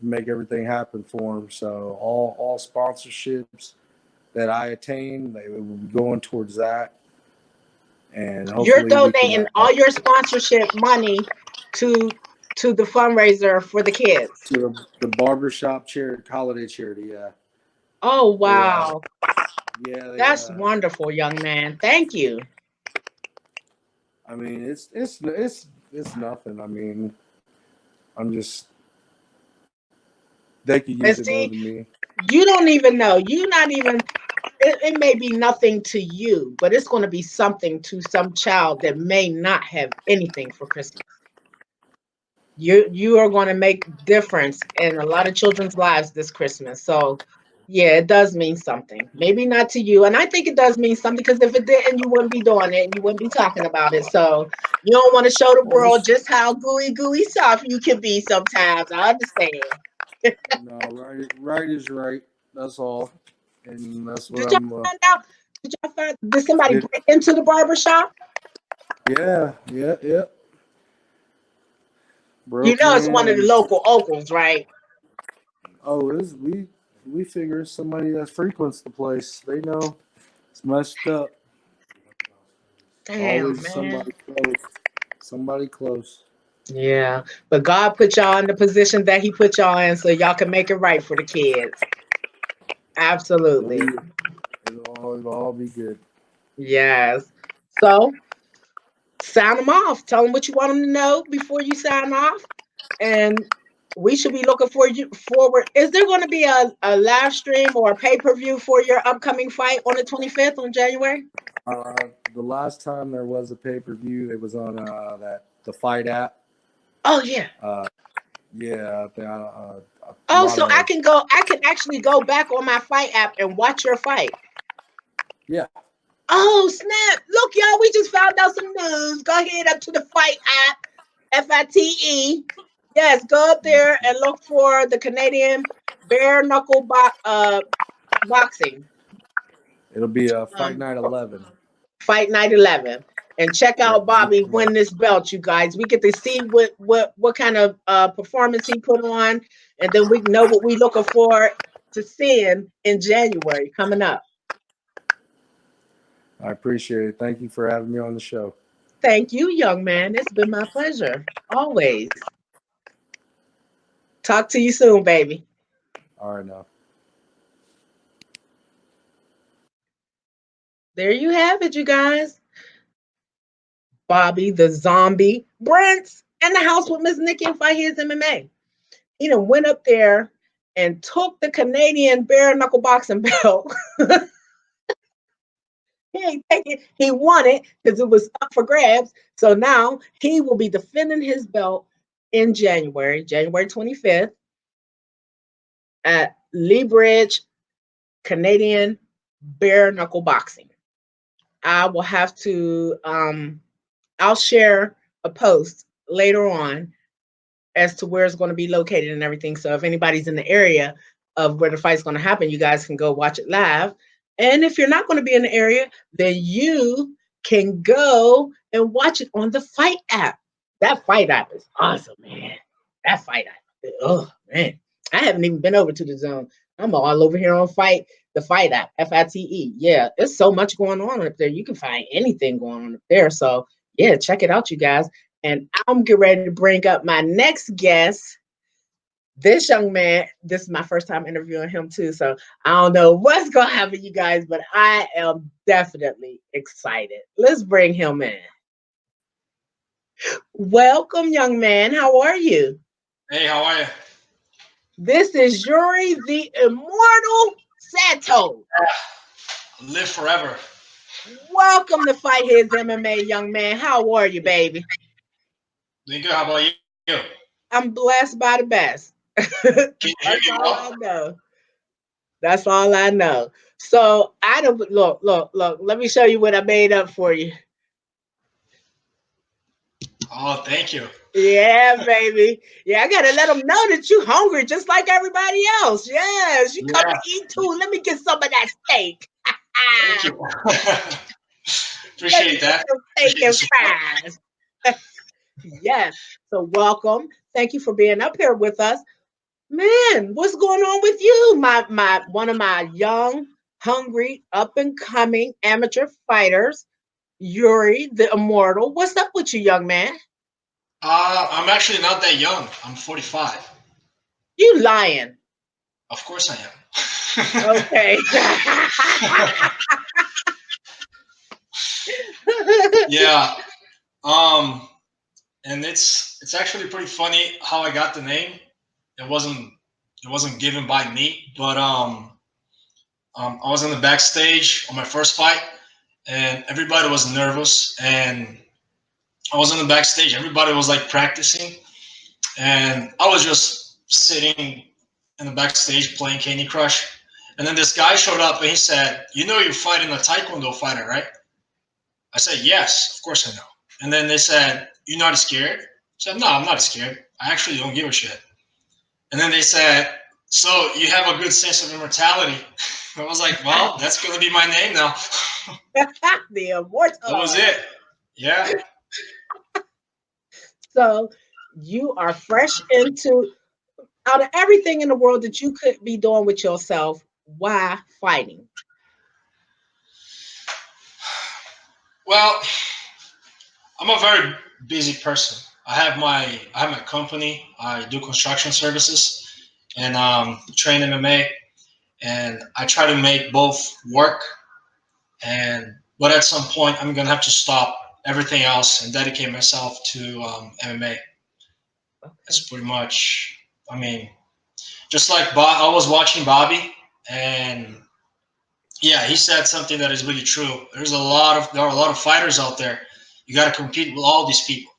make everything happen for them. So all sponsorships that I attain, they will be going towards that, and You're hopefully we can. donating all your sponsorship money to the fundraiser for the kids. To the barbershop charity, holiday charity. Yeah, Oh they wow. yeah they That's wonderful, young man. Thank you. I mean, it's nothing. I mean, I'm just they could And use it more see, than me. you don't even know. You not even it may be nothing to you, but it's going to be something to some child that may not have anything for Christmas. You are going to make difference in a lot of children's lives this Christmas. So, yeah, it does mean something. Maybe not to you, and I think it does mean something because if it didn't, you wouldn't be doing it and you wouldn't be talking about it. So, you don't want to show the Oh, world just how gooey soft you can be sometimes. I understand. no, right is right. That's all, and that's what Did y'all I'm. find out? Did somebody Did break into the barber shop? yeah. You Broke know it's in one of the and local uncles, right? we figure it's somebody that frequents the place. They know it's messed up. It's Damn, always man. somebody close. Somebody close. Yeah, but God put y'all in the position that He put y'all in, so y'all can make it right for the kids. It'll be Absolutely, it'll all be good. yes. So sign them off. Tell them what you want them to know before you sign off, and we should be looking for you forward. Is there going to be a live stream or a pay-per-view for your upcoming fight on the 25th on January? Uh, the last time there was a pay per view, it was on the Fight app. Oh yeah. Uh, yeah, Oh, so I can actually go back on my fight app and watch your fight. Yeah. Oh, snap. Look, y'all, we just found out some news. Go ahead up to the fight app, FITE. Yes, go up there and look for the Canadian bare knuckle boxing. It'll be Fight Night 11. Fight Night 11. And check Yep. out Bobby win this belt, you guys. We get to see what kind of performance he put on, and then we know what we're looking for to seeing in January coming up. I appreciate it. Thank you for having me on the show. Thank you, young man. It's been my pleasure. Always. Talk to you soon, baby. All right, now. There you have it, you guys. Bobby the Zombie Brents in the house with Mz Nikki and Fight His MMA. He done went up there and took the Canadian bare knuckle boxing belt. He ain't take it. He won it because it was up for grabs. So now he will be defending his belt in January 25th, at Lee Bridge Canadian bare knuckle boxing. I will have to I'll share a post later on as to where it's going to be located and everything. So if anybody's in the area of where the fight's going to happen, you guys can go watch it live. And if you're not going to be in the area, then you can go and watch it on the Fight app. That Fight app is awesome, man. That Fight app. Oh, man. I haven't even been over to the zone. I'm all over here on the Fight app, FITE. Yeah, there's so much going on up there. You can find anything going on up there. So, yeah, check it out, you guys. And I'm getting ready to bring up my next guest. This young man, this is my first time interviewing him too. So I don't know what's going to happen, you guys, but I am definitely excited. Let's bring him in. Welcome, young man. How are you? Hey, how are you? This is Yuri, the Immortal Santos. Live forever. Welcome to Fight His MMA, young man. How are you, baby? Doing good. How about you? I'm blessed by the best. Can you hear me all well? I know. That's all I know. So I don't look. Let me show you what I made up for you. Oh, thank you. Yeah, baby. Yeah, I gotta let them know that you hungry just like everybody else. Yes, you come to eat too. Let me get some of that steak. Thank you. Appreciate that. Steak and fries. Yes. So welcome. Thank you for being up here with us. Man, what's going on with you? My one of my young, hungry, up and coming amateur fighters, Yuri, the Immortal. What's up with you, young man? I'm actually not that young. I'm 45. You lying. Of course I am. Okay. Yeah. And it's actually pretty funny how I got the name. It wasn't given by me, but I was in the backstage on my first fight, and everybody was nervous, and I was in the backstage. Everybody was like practicing, and I was just sitting in the backstage playing Candy Crush. And then this guy showed up and he said, "You know you're fighting a Taekwondo fighter, right?" I said, "Yes, of course I know." And then they said, "You're not scared?" I said, "No, I'm not scared. I actually don't give a shit." And then they said, "So you have a good sense of immortality." I was like, "Well, that's going to be my name now." The Immortal. That was it. Yeah. So you are fresh into, out of everything in the world that you could be doing with yourself, why fighting? Well, I'm a very busy person. I have my company. I do construction services and train MMA, and I try to make both work. But at some point, I'm gonna have to stop everything else and dedicate myself to MMA. That's pretty much. I mean, just like I was watching Bobby, and yeah, he said something that is really true. There are a lot of fighters out there. You got to compete with all these people,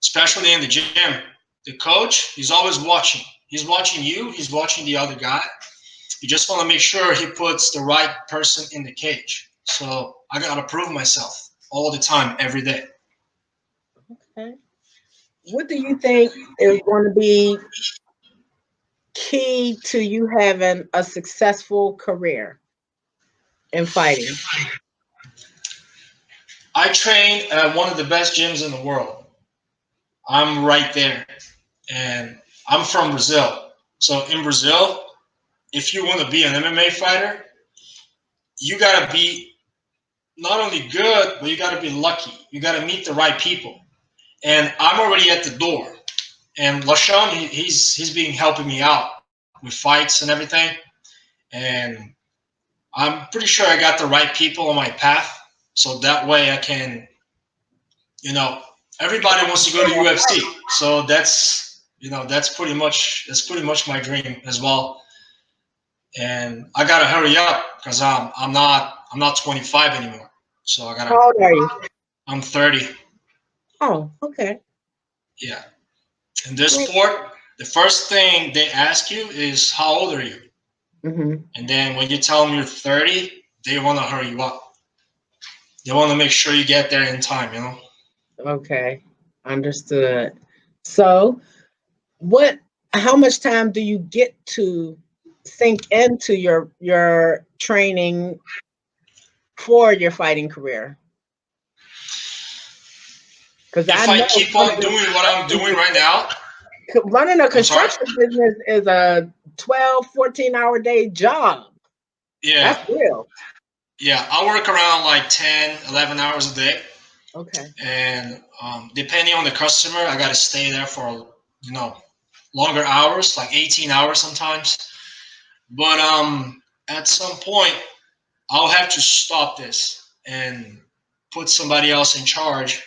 especially in the gym. The coach, he's always watching. He's watching you. He's watching the other guy. You just want to make sure he puts the right person in the cage. So I got to prove myself all the time, every day. Okay. What do you think is going to be key to you having a successful career in fighting? I train at one of the best gyms in the world. I'm right there. And I'm from Brazil. So in Brazil, if you want to be an MMA fighter, you got to be not only good, but you got to be lucky. You got to meet the right people. And I'm already at the door. And LaShawn, he's been helping me out with fights and everything. And I'm pretty sure I got the right people on my path. So that way I can, you know, everybody wants to go to UFC. So that's pretty much my dream as well. And I gotta hurry up because I'm not 25 anymore. So I How gotta. old are you? I'm 30. Oh, okay. Yeah. In this Great. sport, the first thing they ask you is how old are you? Mm-hmm. And then when you tell them you're 30, they want to hurry you up. They want to make sure you get there in time. Okay, understood. So, how much time do you get to sink into your training for your fighting career? Because I If I know keep on doing what I'm doing right now, running a I'm sorry. construction business is a 12, 14-hour day job. Yeah, That's real. yeah. I work around like 10, 11 hours a day, Okay. and depending on the customer, I got to stay there for longer hours, like 18 hours sometimes. But at some point, I'll have to stop this and put somebody else in charge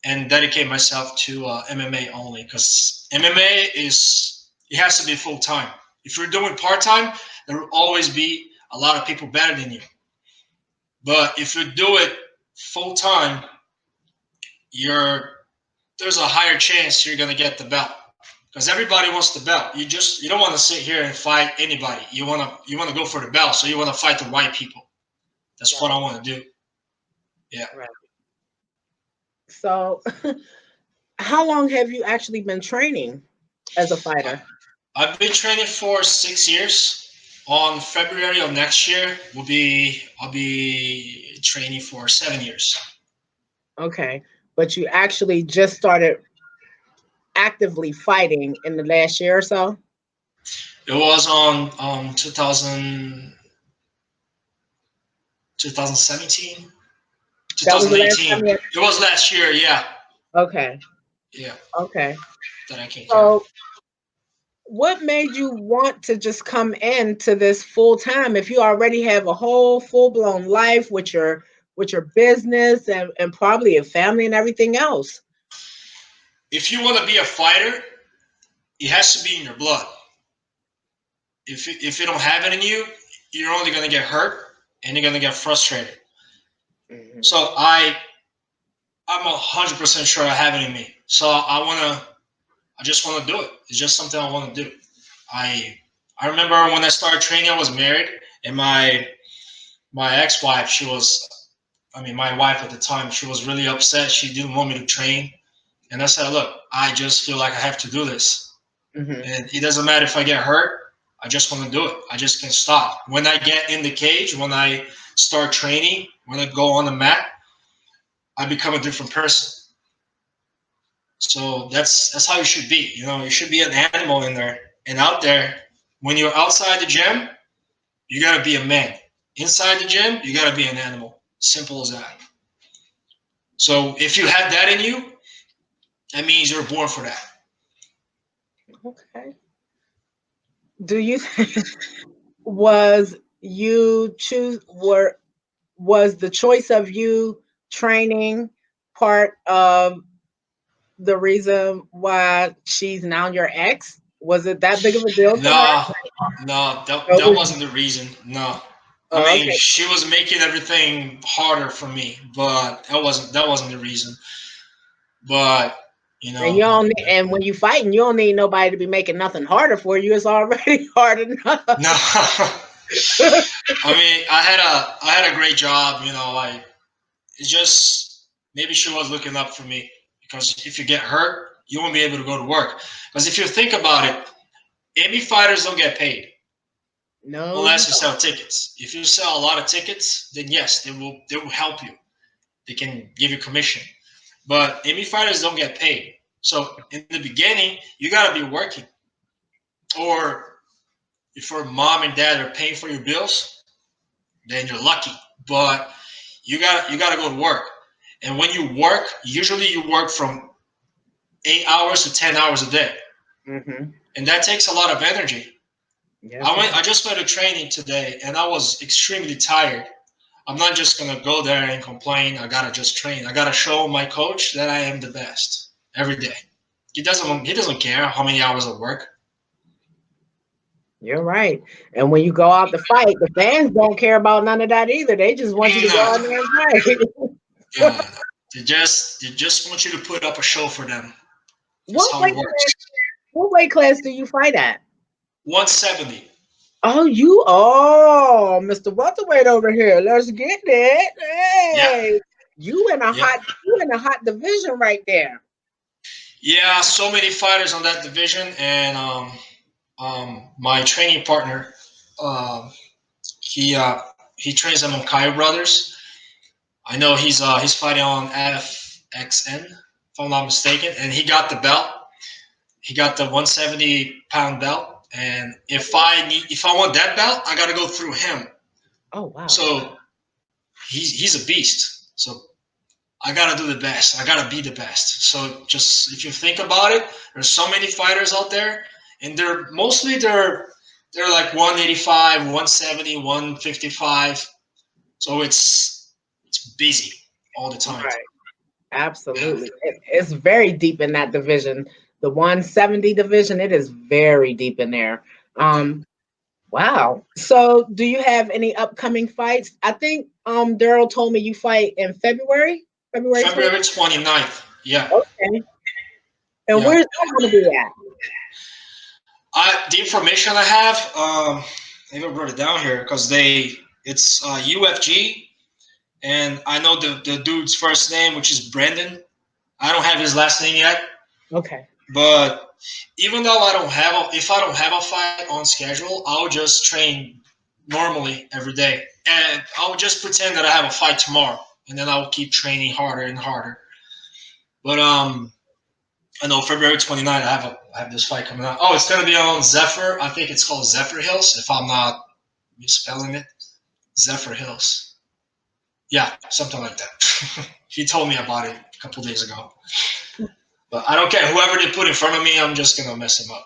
and dedicate myself to MMA only, because MMA it has to be full time. If you're doing part time, there will always be a lot of people better than you. But if you do it full time, there's a higher chance you're gonna get the belt, because everybody wants the belt. You don't want to sit here and fight anybody. You wanna go for the belt, so you want to fight the right people. That's what I Right. want to do. Yeah. Right. So, how long have you actually been training as a fighter? I've been training for 6 years. On February of next year, I'll be training for 7 years. Okay. But you actually just started actively fighting in the last year or so? It was on 2017, That was the last 2018. time you It was last year, yeah. Okay. Yeah, Okay. that I came here. So what made you want to just come into this full time if you already have a whole full blown life with your business and probably a family and everything else? If you want to be a fighter, it has to be in your blood. If you don't have it in you, you're only going to get hurt and you're going to get frustrated. Mhm. So I'm 100% sure I have it in me. So I just want to do it. It's just something I want to do. I remember when I started training, I was married, and my ex-wife, my wife at the time, she was really upset. She didn't want me to train, and I said, look, I just feel like I have to do this, Mhm. and it doesn't matter if I get hurt. I just want to do it. I just can't stop. When I get in the cage, when I start training, when I go on the mat, I become a different person. So that's how you should be. You should be an animal in there and out there. When you're outside the gym, you gotta be a man. Inside the gym, you gotta be an animal. Simple as that. So if you have that in you, that means you're born for that. Okay. Do you was you choose were was the choice of you training part of the reason why she's now your ex? Was it that big of a deal to her? No, no, that, Or that was- wasn't the reason. No. I oh, mean, okay. she was making everything harder for me, but that wasn't the reason. But You And you know. don't need, and when you fighting, you don't need nobody to be making nothing harder for you. It's already hard enough. No. I mean, I had a great job. You know, like it's just maybe she was looking up for me because if you get hurt, you won't be able to go to work. Because if you think about it, Emmy fighters don't get paid No, you unless you sell tickets. If you sell a lot of tickets, then yes, they will help you. They can give you commission. But Emmy fighters don't get paid. So in the beginning, you gotta be working. Or if your mom and dad are paying for your bills, then you're lucky. But you gotta go to work. And when you work, usually you work from 8 hours to 10 hours a day. Mm-hmm. And that takes a lot of energy. Yes, I just went to training today and I was extremely tired. I'm not just gonna go there and complain. I gotta just train. I gotta show my coach that I am the best every day. He doesn't care how many hours I work. you're right. And when you go out to fight, the fans don't care about none of that either. They just want you to go No, out there and fight. no. They just want you to put up a show for them. That's What how it weight works. class? What weight class do you fight at? 170. Mr. Welterweight over here. Let's get it. Yeah, Hey, yeah, you in a hot division right there. yeah. So many fighters on that division, and my training partner, um, he uh, he trains them on Kai Brothers. I know he's fighting on FXN, if I'm not mistaken, and he got the belt. He got the 170-pound belt, and if I want that belt, I got to go through him. Oh wow. So he's a beast. So I got to do the best. I got to be the best. So just if you think about it, there's so many fighters out there, and they're like 185, 170, 155. So it's busy all the time. Right. Yeah. Absolutely. It's very deep in that division. The 170 division, it is very deep in there. Yeah. Wow. So do you have any upcoming fights? I think Daryl told me you fight in February. February 20th. February 29th. Yeah. Okay. And Yeah. where's that going to be at? The information I have, maybe I wrote it down here because it's UFG, and I know the dude's first name, which is Brendan. I don't have his last name yet, Okay. but even though if I don't have a fight on schedule, I'll just train normally every day, and I'll just pretend that I have a fight tomorrow, and then I'll keep training harder and harder. But I know February 29th, I have this fight coming out. Oh, it's gonna be on Zephyr. I think it's called Zephyr Hills, if I'm not misspelling it. Zephyr Hills. Yeah, something like that. He told me about it a couple days ago. But I don't care. Whoever they put in front of me, I'm just gonna mess him up. Are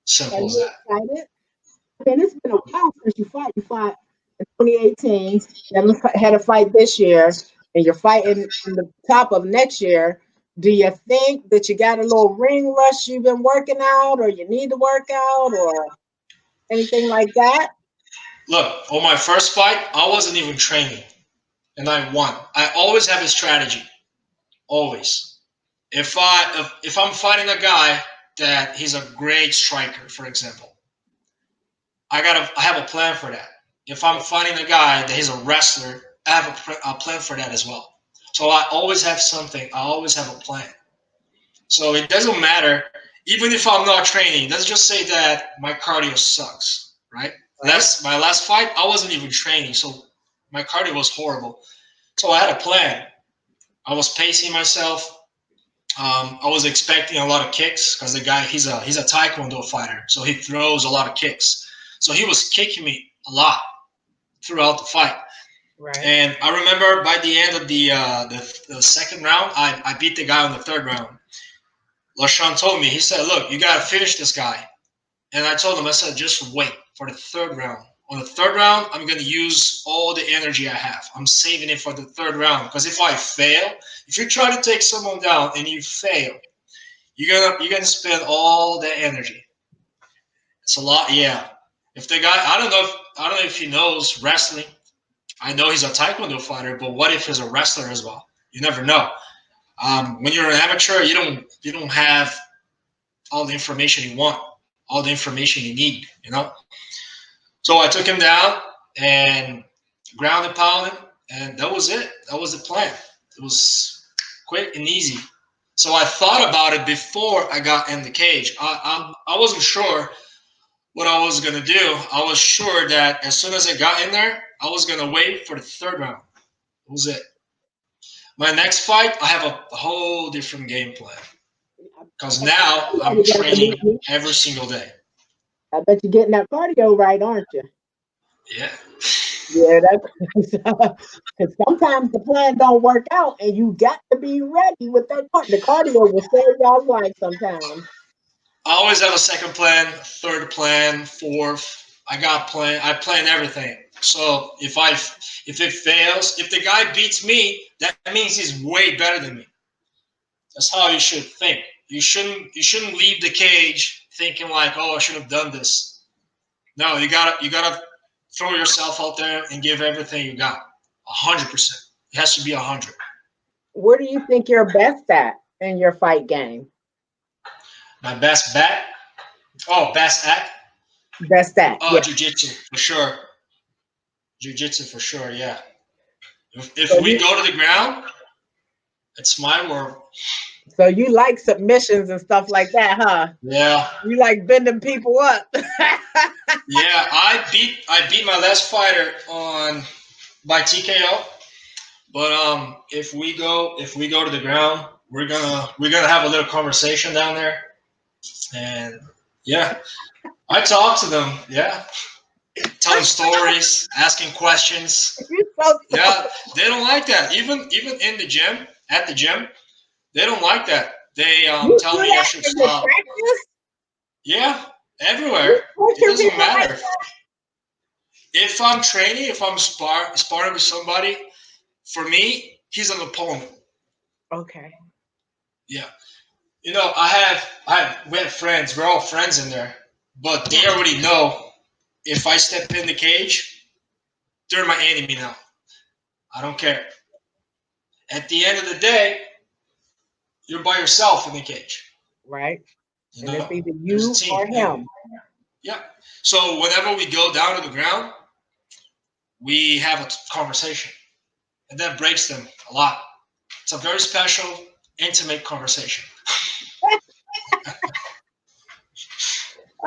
Simple as you that. excited? And it's been a while since you fought. You fought in 2018. Then had a fight this year, and you're fighting in the top of next year. Do you think that you got a little ring rush you've been working out, or you need to work out, or anything like that? Look, on my first fight, I wasn't even training, and I won. I always have a strategy. Always. If I'm fighting a guy that he's a great striker, for example, I have a plan for that. If I'm fighting a guy that he's a wrestler, I have a plan for that as well. So I always have something. I always have a plan. So it doesn't matter, even if I'm not training. Let's just say that my cardio sucks, right? Right. My last fight, I wasn't even training, so my cardio was horrible. So I had a plan. I was pacing myself. I was expecting a lot of kicks because the guy he's a taekwondo fighter, so he throws a lot of kicks. So he was kicking me a lot throughout the fight. Right. And I remember by the end of the second round, I beat the guy on the third round. LaShawn told me, he said, "Look, you gotta finish this guy." And I told him, I said, "Just wait for the third round. On the third round, I'm gonna use all the energy I have. I'm saving it for the third round because if I fail, if you try to take someone down and you fail, you're gonna spend all the energy. It's a lot, yeah. If the guy, I don't know if he knows wrestling. I know he's a taekwondo fighter, but what if he's a wrestler as well? You never know. When you're an amateur, you don't have all the information you want, all the information you need, you know. So I took him down and ground and pound him, and that was it. That was the plan. It was quick and easy. So I thought about it before I got in the cage. I wasn't sure what I was gonna do. I was sure that as soon as I got in there, I was gonna wait for the third round. That was it. My next fight, I have a whole different game plan because now I'm training every single day. I bet you're getting that cardio right, aren't you? Yeah. Yeah, that's because sometimes the plan don't work out, and you got to be ready with that part. The cardio will save y'all's life sometimes. I always have a second plan, third plan, fourth. I plan everything. So if it fails, if the guy beats me, that means he's way better than me. That's how you should think. You shouldn't leave the cage thinking like, oh, I should have done this. No, you gotta throw yourself out there and give everything you got. 100%. It has to be 100. Where do you think you're best at in your fight game? My best bet. Oh, best act. Best at, Oh, yeah. jiu-jitsu for sure. Jiu-jitsu for sure. Yeah. If So we you, go to the ground, it's my world. so you like submissions and stuff like that, huh? Yeah. You like bending people up. Yeah. I beat my last fighter on by TKO. But if we go to the ground, we're gonna have a little conversation down there, and yeah, I talk to them. Yeah, telling stories, asking questions. You're so Yeah, they don't like that. Even in the gym, at the gym, they don't like that. They you tell do me I that should in your stop. practice? Yeah, You everywhere. It torture doesn't people like matter. If I'm training, if I'm sparring with somebody, for me, he's an opponent. that? Okay. Yeah. We have friends. We're all friends in there, but they already know if I step in the cage, they're my enemy now. I don't care. At the end of the day, you're by yourself in the cage. Right. You And it's know, either there's a you or team. him. Yeah. So whenever we go down to the ground, we have a conversation, and that breaks them a lot. It's a very special, intimate conversation.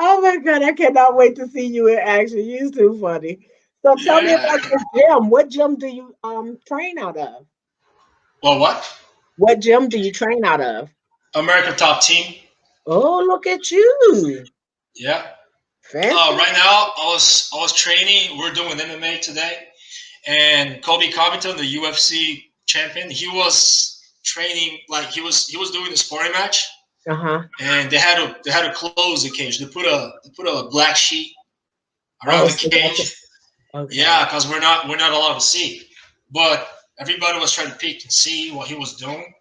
Oh my God, I cannot wait to see you in action. You're too funny. So tell me Yeah. about your gym. What gym do you train out of? Well, what? What gym do you train out of? American Top Team. Oh, look at you. Yeah. Fancy. Right now, I was training. We're doing MMA today, and Kobe Covington, the UFC champion, he was training like he was doing a sparring match, Uh-huh. and they had to close the cage. They put a black sheet around Oh, the so that's cage. okay. Yeah, because we're not allowed to see, but everybody was trying to peek and see what he was doing.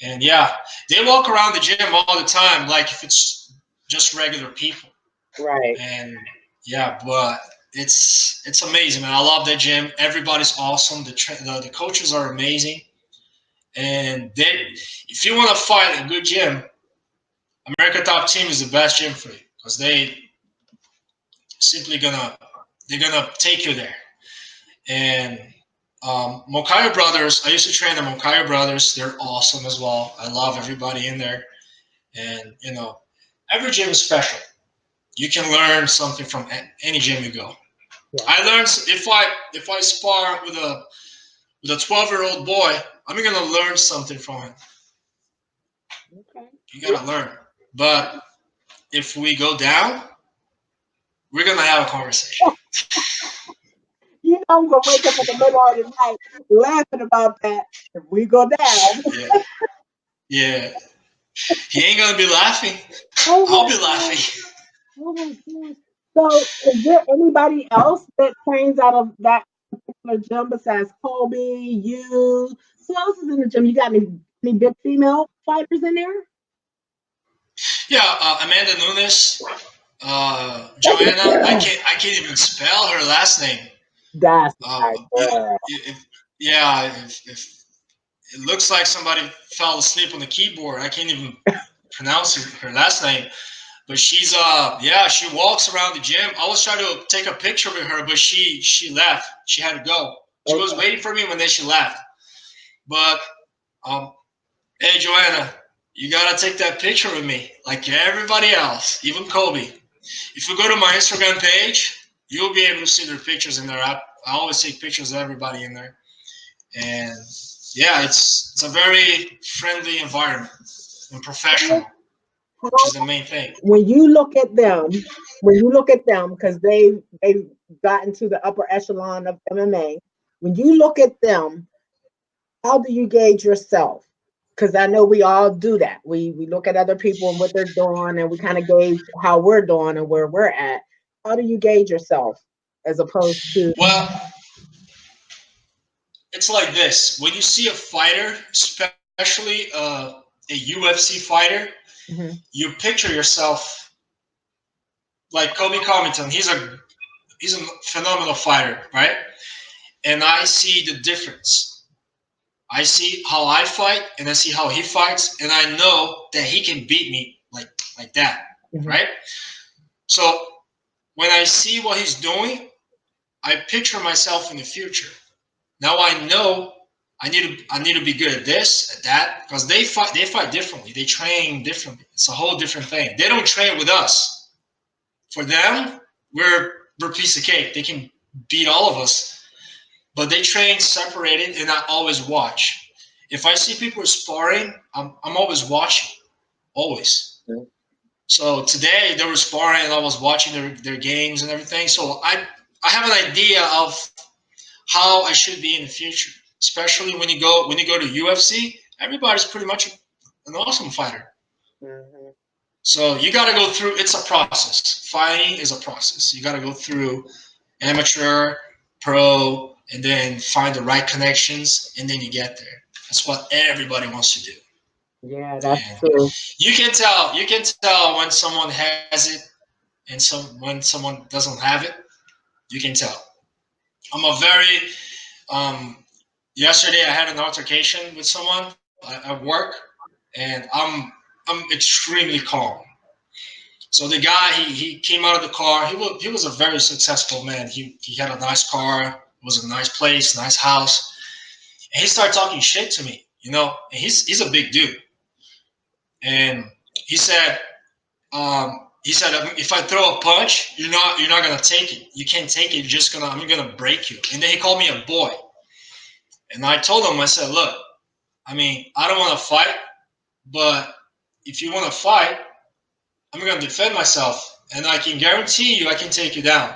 And yeah, they walk around the gym all the time like if it's just regular people. Right. And yeah, but it's amazing, man. I love that gym. Everybody's awesome. The coaches are amazing, and if you want to fight a good gym, America Top Team is the best gym for you because simply they're gonna take you there. And Mokayo Brothers, I used to train the Mokayo Brothers. They're awesome as well. I love everybody in there, and every gym is special. You can learn something from any gym you go. Yeah. I learned if I spar with a 12-year-old boy, I'm gonna learn something from him. Okay. You gotta learn. But if we go down, we're gonna have a conversation. You know I'm gonna wake up in the middle of the night laughing about that if we go down. Yeah, yeah. He ain't gonna be laughing. Oh I'll my be God. laughing. Oh my gosh. So is there anybody else that trains out of that particular gym besides Kobe, you? Who else is in the gym? You got any big female fighters in there? Yeah, Amanda Nunes, Joanna. I can't even spell her last name. That's Uh, my you, girl. if, yeah, if it looks like somebody fell asleep on the keyboard. I can't even pronounce her last name. But she's yeah, she walks around the gym. I was trying to take a picture with her, but she left. She had to go. She was waiting for me when then she left. But hey Joanna, you gotta take that picture with me, like everybody else, even Kobe. If you go to my Instagram page, you'll be able to see their pictures in there. I always take pictures of everybody in there, and yeah, it's a very friendly environment and professional, which is the main thing. When you look at them, because they've gotten to the upper echelon of MMA, when you look at them, how do you gauge yourself? Because I know we all do that. We look at other people and what they're doing, and we kind of gauge how we're doing and where we're at. How do you gauge yourself as opposed to? Well, it's like this: when you see a fighter, especially a UFC fighter, Mhm. you picture yourself like Kobe Covington. He's a phenomenal fighter, right? And I see the difference. I see how I fight, and I see how he fights, and I know that he can beat me like that, Mhm. right? So when I see what he's doing, I picture myself in the future. Now I know I need to be good at this, at that, because they fight differently. They train differently. It's a whole different thing. They don't train with us. For them, we're a piece of cake. They can beat all of us, but they train separated, and I always watch. If I see people sparring, I'm always watching, always. So today they were sparring, and I was watching their games and everything. So I have an idea of how I should be in the future, especially when you go to UFC. Everybody's pretty much an awesome fighter. Mhm. So you got to go through. It's a process. Fighting is a process. You got to go through amateur, pro, and then find the right connections, and then you get there. That's what everybody wants to do. Yeah, that's And true. you can tell. You can tell when someone has it and when someone doesn't have it. You can tell. I'm a very yesterday I had an altercation with someone at work, and I'm extremely calm. So the guy he came out of the car. He was a very successful man. He had a nice car. It was a nice place, nice house. And he started talking shit to me, you know. And he's a big dude. And he said if I throw a punch, you're not gonna take it. You can't take it. You're just gonna I'm gonna break you. And then he called me a boy. And I told him I said, look, I mean I don't want to fight, but if you want to fight, I'm gonna defend myself, and I can guarantee you I can take you down.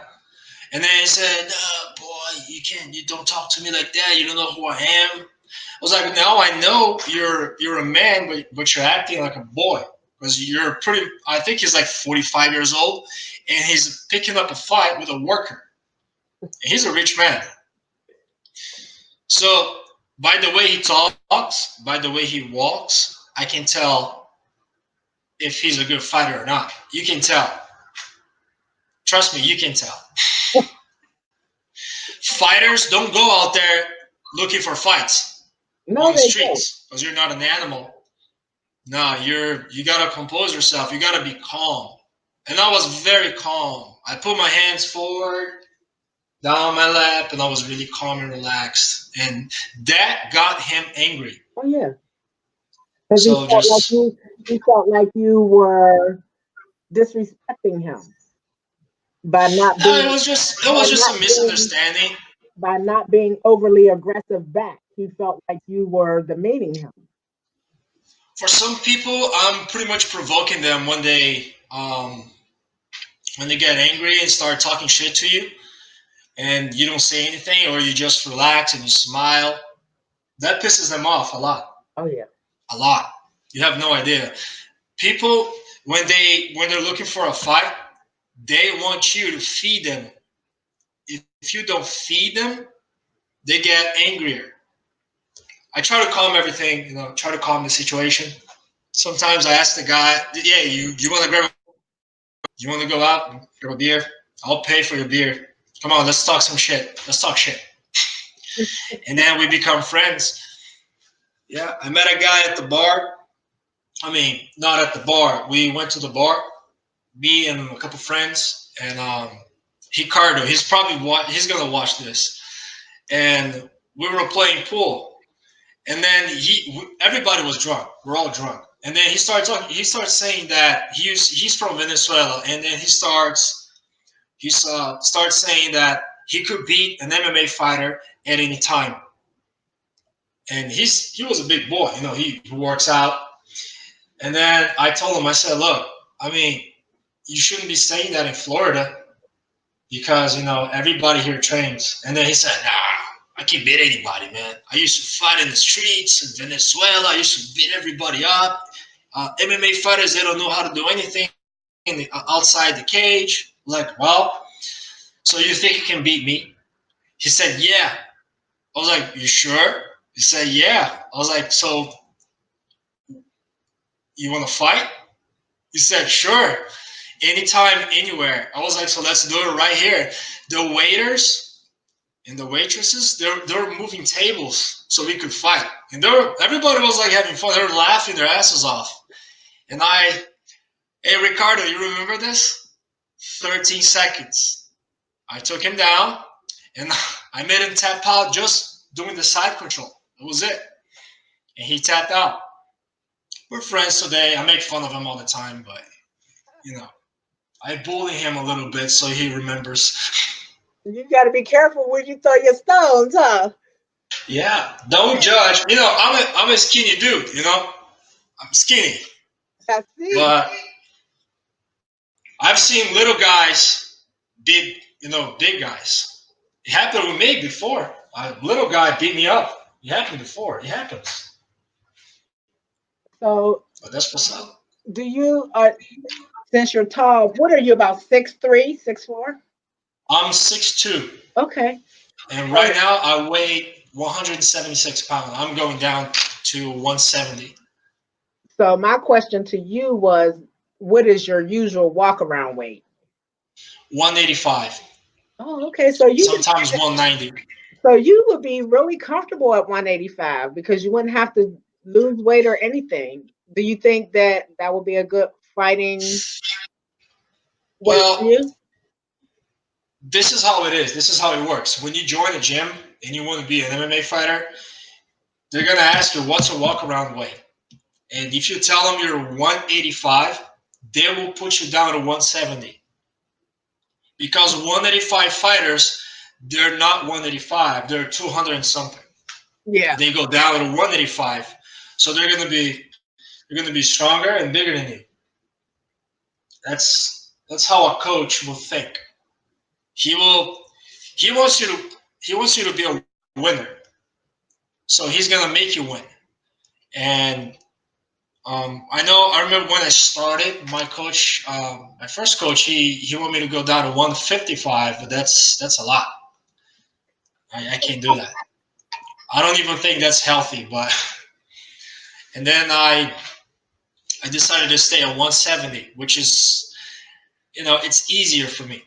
And then he said, boy, you don't talk to me like that. You don't know who I am. I was like, now I know you're a man, but you're acting like a boy. Because you're pretty, I think he's like 45 years old, and he's picking up a fight with a worker. And he's a rich man. So by the way he talks, by the way he walks, I can tell if he's a good fighter or not. You can tell. Trust me, you can tell. Fighters don't go out there looking for fights No, on the they don't. streets because you're not an animal. No, you gotta compose yourself. You gotta be calm. And I was very calm. I put my hands forward, down my lap, and I was really calm and relaxed. And that got him angry. Oh yeah, because So just he felt like you were disrespecting him by not no, being it by was just not a being misunderstanding. overly aggressive back. He felt like you were demeaning him. For some people, I'm pretty much provoking them when they get angry and start talking shit to you, and you don't say anything, or you just relax and you smile. That pisses them off a lot. Oh yeah. A lot. You have no idea. People when they're looking for a fight, they want you to feed them. If you don't feed them, they get angrier. I try to calm everything, try to calm the situation. Sometimes I ask the guy, "Yeah, you want to grab? You want to go out and grab a beer? I'll pay for your beer. Come on, let's talk some shit. Let's talk shit." And then we become friends. Yeah, I met a guy at the bar. I mean, not at the bar. We went to the bar, me and a couple friends, and Ricardo. He's gonna watch this, and we were playing pool, and then everybody was drunk. We're all drunk, and then he starts talking. He starts saying that he's from Venezuela, and then he starts saying that he could beat an MMA fighter at any time, and he was a big boy. He works out. And then I told him, I said, look, I mean, you shouldn't be saying that in Florida because, everybody here trains. And then he said, nah, I can beat anybody, man. I used to fight in the streets in Venezuela. I used to beat everybody up. MMA fighters, they don't know how to do anything outside the cage. Like, well, so you think you can beat me? He said, yeah. I was like, you sure? He said, yeah. I was like, so you want to fight? He said, sure. Anytime, anywhere. I was like, so let's do it right here. The waiters and the waitresses, they're moving tables so we could fight. And everybody was like having fun. They were laughing their asses off. And hey, Ricardo, you remember this? 13 seconds. I took him down and I made him tap out just doing the side control. That was it. And he tapped out. We're friends today. I make fun of him all the time, but, I bully him a little bit so he remembers. You got to be careful where you throw your stones, huh? Yeah, don't judge. I'm a skinny dude. I'm skinny, I see. but I've seen little guys beat big guys. It happened with me before. A little guy beat me up. It happened before. It happens. So, But that's what's up. do you, since you're tall, what are you, about 6'3", 6'4"? I'm 6'2", Okay. and right now I weigh 176 pounds. I'm going down to 170. So my question to you was, what is your usual walk around weight? 185. Oh, okay. So you could, Sometimes 190. so you would be really comfortable at 185 because you wouldn't have to lose weight or anything. Do you think that that would be a good fighting weight for Well, you? this is how it is. This is how it works. When you join a gym and you want to be an MMA fighter, they're gonna ask you what's a walk around weight. And if you tell them you're 185, they will put you down to 170. Because 185 fighters, they're not 185, they're 200 and something. Yeah. They go down to 185. So they're gonna be stronger and bigger than you. That's how a coach will think. He will he wants you to be a winner. So he's gonna make you win. And I remember when I started, my first coach, he wanted me to go down to 155, but that's a lot. I can't do that. I don't even think that's healthy. But and then I decided to stay at 170, which is it's easier for me.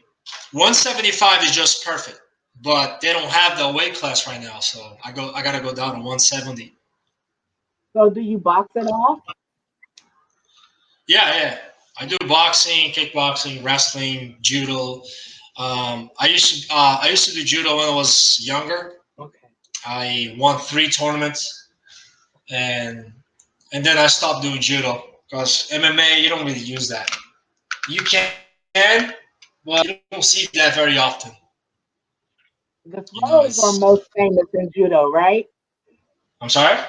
175 is just perfect, but they don't have the weight class right now, so I gotta go down to 170. So do you box at all? Yeah, yeah. I do boxing, kickboxing, wrestling, judo. I used to do judo when I was younger. Okay. I won 3 tournaments, and then I stopped doing judo because MMA you don't really use that. You can, but you don't see that very often. The You know, throws are it's. most famous in judo, right? I'm sorry.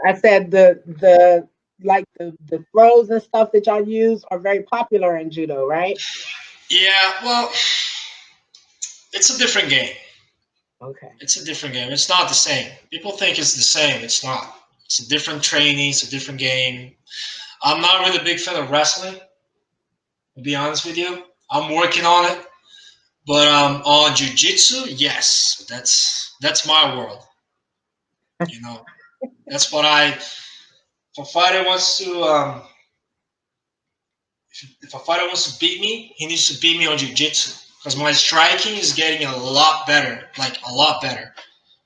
I said the like the throws and stuff that y'all use are very popular in judo, right? Yeah, well, it's a different game. Okay. It's a different game. It's not the same. People think it's the same. It's not. It's a different training. It's a different game. I'm not really a big fan of wrestling, to be honest with you. I'm working on it. But on jiu-jitsu, yes, that's my world. You know, that's what I. If a fighter wants to, if a fighter wants to beat me, he needs to beat me on jiu-jitsu because my striking is getting a lot better, like a lot better.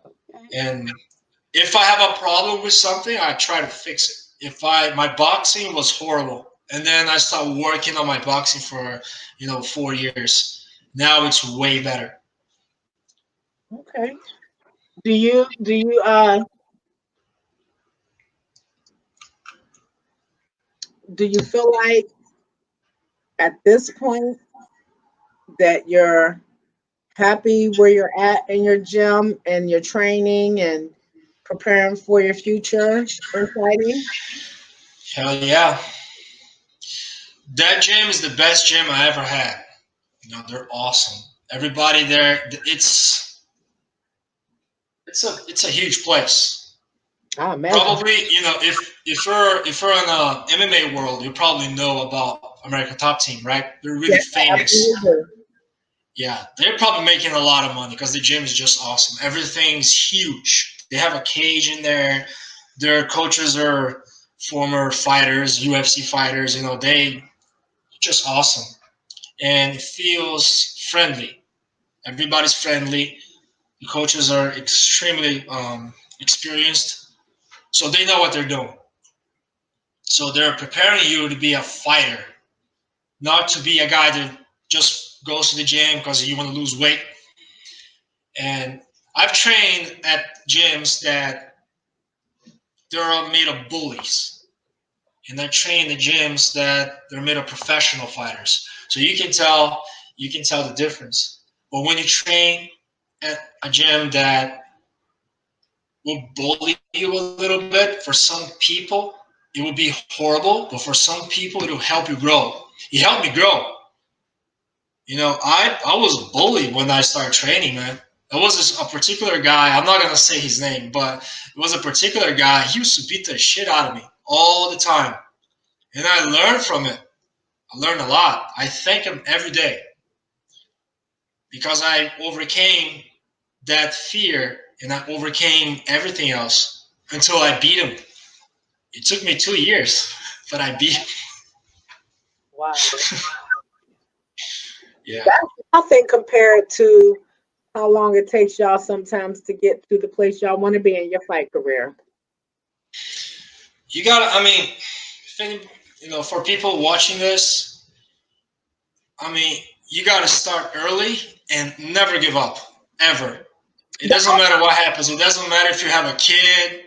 Okay. And if I have a problem with something, I try to fix it. If my boxing was horrible, and then I started working on my boxing for 4 years. Now it's way better. Okay. Do you feel like at this point that you're happy where you're at in your gym and your training and preparing for your future in fighting? Hell yeah, that gym is the best gym I ever had. They're awesome. Everybody there, it's a huge place. I imagine. Probably, if you're in a MMA world, you probably know about American Top Team, right? They're really Yes, I famous. absolutely do. Yeah, they're probably making a lot of money because the gym is just awesome. Everything's huge. They have a cage in there. Their coaches are former fighters, UFC fighters. They just awesome, and it feels friendly. Everybody's friendly. The coaches are extremely experienced, so they know what they're doing. So they're preparing you to be a fighter, not to be a guy that just goes to the gym because you want to lose weight. And I've trained at gyms that they're made of bullies, and I train at gyms that they're made of professional fighters. So you can tell the difference. But when you train at a gym that will bully you a little bit, for some people it will be horrible, but for some people it will help you grow. It helped me grow. I was bullied when I started training, man. There was a particular guy, I'm not going to say his name, but it was a particular guy. He used to beat the shit out of me all the time. And I learned from it. I learned a lot. I thank him every day because I overcame that fear and I overcame everything else until I beat him. It took me 2 years, but I beat him. Wow. Yeah. That's nothing compared to how long it takes y'all sometimes to get to the place y'all want to be in your fight career. You got to, for people watching this, you got to start early and never give up, ever. It doesn't matter what happens. It doesn't matter if you have a kid,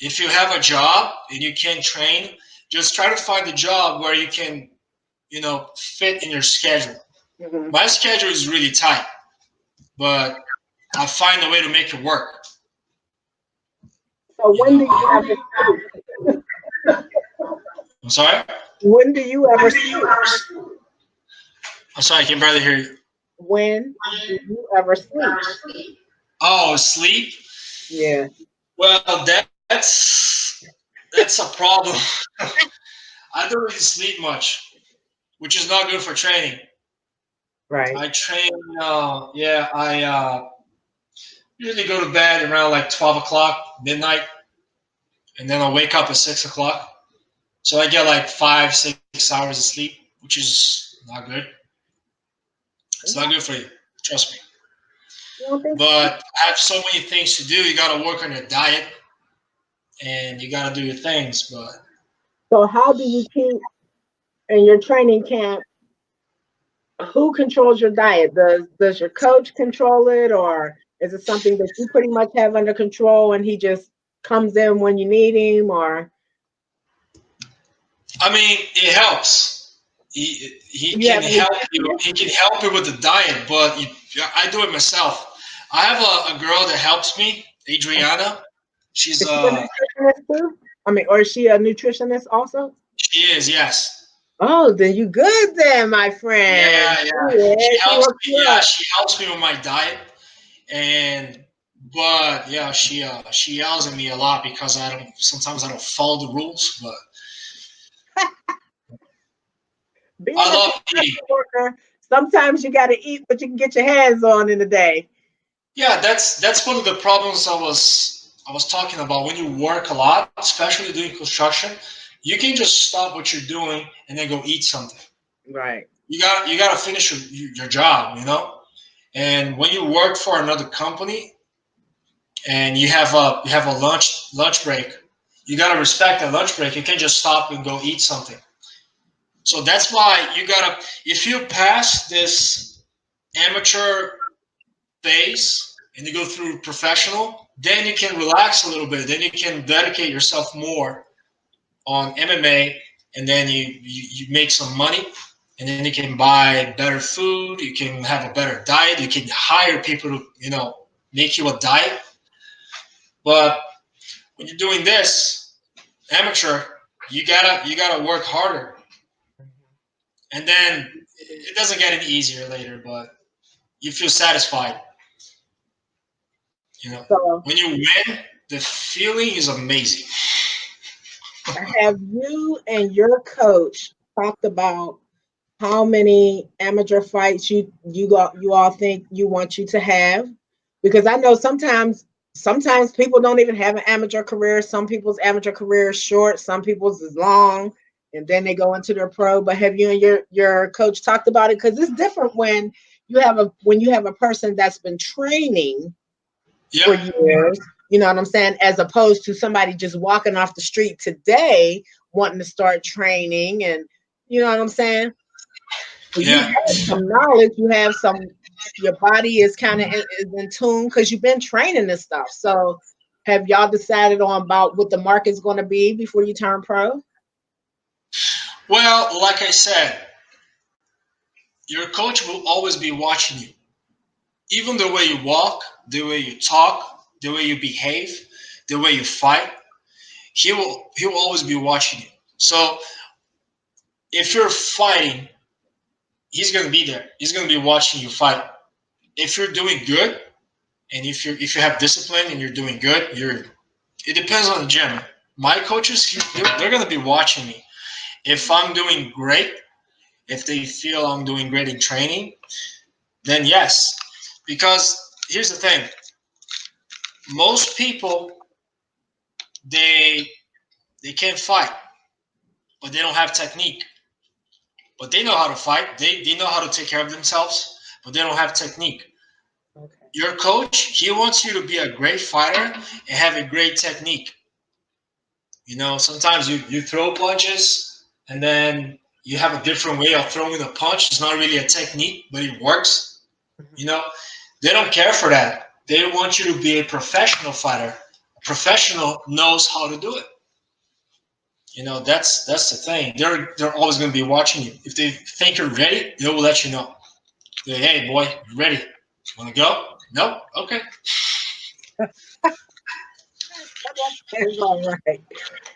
if you have a job and you can't train, just try to find a job where you can, fit in your schedule. Mhm. My schedule is really tight, but I find a way to make it work. So You when know, do you ever sleep? I'm sorry. When do you ever sleep? I'm sorry. I can barely hear you. When do you ever sleep? Oh, sleep. Yeah. Well, that's a problem. I don't really sleep much, which is not good for training. Right. I train. Yeah, I usually go to bed around like 12 o'clock, midnight, and then I'll wake up at 6 o'clock. So I get like 5, 6 hours of sleep, which is not good. It's not good for you. Trust me. You don't think so? But I have so many things to do. You got to work on your diet, and you got to do your things. But So how do you keep in your training camp? Who controls your diet? Does your coach control it, or is it something that you pretty much have under control and he just comes in when you need him? Or it helps. He you can have a help you. nutritionist? He can help you with the diet, but I do it myself. I have a girl that helps me, Adriana. She's Is she a nutritionist too? Or is she a nutritionist also? she is, yes. Oh, then you good then, my friend. Yeah, yeah. Yeah, She she helps hooks me. you Yeah, up. she helps me with my diet, and but yeah, she yells at me a lot because I don't follow the rules. But Being I a love eating. construction worker, sometimes you got to eat what you can get your hands on in a day. Yeah, that's one of the problems I was talking about. When you work a lot, especially doing construction, you can just stop what you're doing and then go eat something. Right. You got to finish your job. And when you work for another company, and you have a lunch break. You gotta respect that lunch break. You can't just stop and go eat something. So that's why you gotta. If you pass this amateur phase and you go through professional, then you can relax a little bit. Then you can dedicate yourself more on MMA, and then you make some money, and then you can buy better food. You can have a better diet. You can hire people to make you a diet. But when you're doing this amateur, you gotta work harder, and then it doesn't get any easier later. But you feel satisfied. So When you win, the feeling is amazing. have you and your coach talked about how many amateur fights you all think you want you to have? Because I know sometimes people don't even have an amateur career. Some people's amateur career is short, some people's is long, and then they go into their pro. But have you and your coach talked about it? Because it's different when you have a person that's been training for Yeah, years, you know what I'm saying, as opposed to somebody just walking off the street today wanting to start training, and you know what I'm saying? So you yeah. have some knowledge, you have some, your body is kind of is in tune because you've been training this stuff. So have y'all decided on about what the market's going to be before you turn pro? Well, like I said, your coach will always be watching you. Even the way you walk, the way you talk, the way you behave, the way you fight, he will always be watching you. So if you're fighting, he's gonna be there. He's gonna be watching you fight. If you're doing good, and if you have discipline and you're doing good, it depends on the gym. My coaches, they're gonna be watching me. If I'm doing great, if they feel I'm doing great in training, then yes. Because here's the thing: most people they they can't fight, but they don't have technique. But they know how to fight. They know how to take care of themselves, but they don't have technique. Okay. Your coach, he wants you to be a great fighter and have a great technique. Sometimes you throw punches and then you have a different way of throwing a punch. It's not really a technique, but it works. You know, they don't care for that. They want you to be a professional fighter. A professional knows how to do it. That's the thing. They're always going to be watching you. If they think you're ready, they will let you know. Hey, boy, you ready? Want to go? Nope. Okay. That's all right.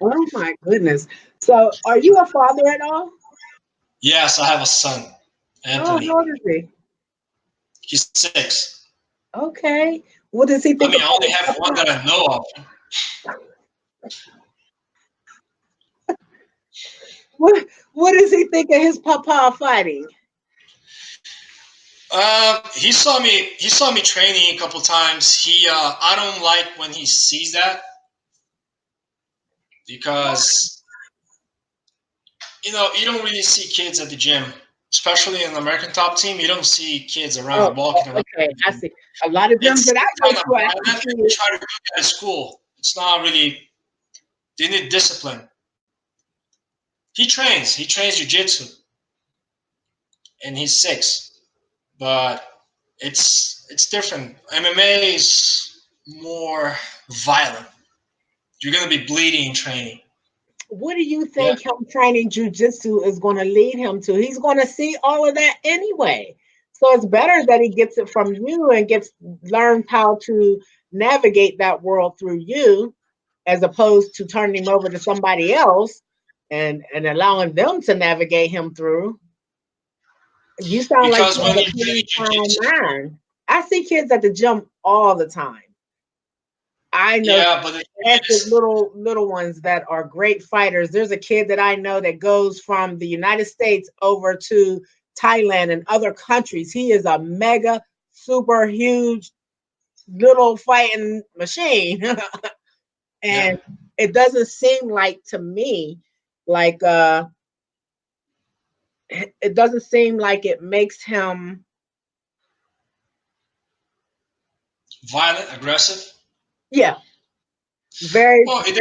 Oh my goodness. So are you a father at all? Yes, I have a son, Oh, how Anthony. old is he? He's 6. Okay. What does he I think mean, I only have about one that I know of. what does he think of his papa fighting? He saw me. He saw me training a couple times. I don't like when he sees that because you don't really see kids at the gym, especially in the American Top Team. You don't see kids Oh, around walking around. okay. I see. A lot of gyms It's that I go kind of to, I actually violent. see They it. try to do that at school. It's not really. They need discipline. He trains. He trains jujitsu, and he's 6. But it's different. MMA is more violent. You're gonna be bleeding in training. What do you Yeah, think him training jujitsu is going to lead him to? He's going to see all of that anyway. So it's better that he gets it from you and gets learned how to navigate that world through you, as opposed to turning him over to somebody else and allowing them to navigate him through. You sound like because you when have you're a doing pretty sound jujitsu, mind. I see kids at the gym all the time. I know yeah, but the thing fantastic is, little ones that are great fighters. There's a kid that I know that goes from the United States over to Thailand and other countries. He is a mega super huge little fighting machine. yeah, And it doesn't seem like to me like it doesn't seem like it makes him violent, aggressive. Yeah, very, Well, very,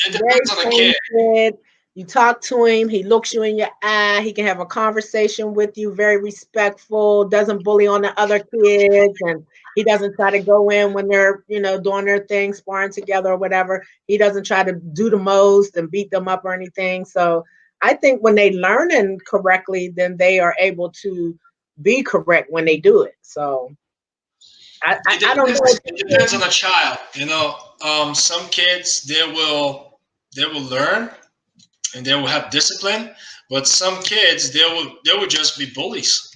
it very depends on the tame kid. kid. You talk to him, he looks you in your eye, he can have a conversation with you, very respectful, doesn't bully on the other kids, and he doesn't try to go in when they're, doing their thing, sparring together or whatever. He doesn't try to do the most and beat them up or anything. So I think when they learning correctly, then they are able to be correct when they do it. So I don't know It depends on the child. Some kids they will learn and they will have discipline, but some kids they will just be bullies.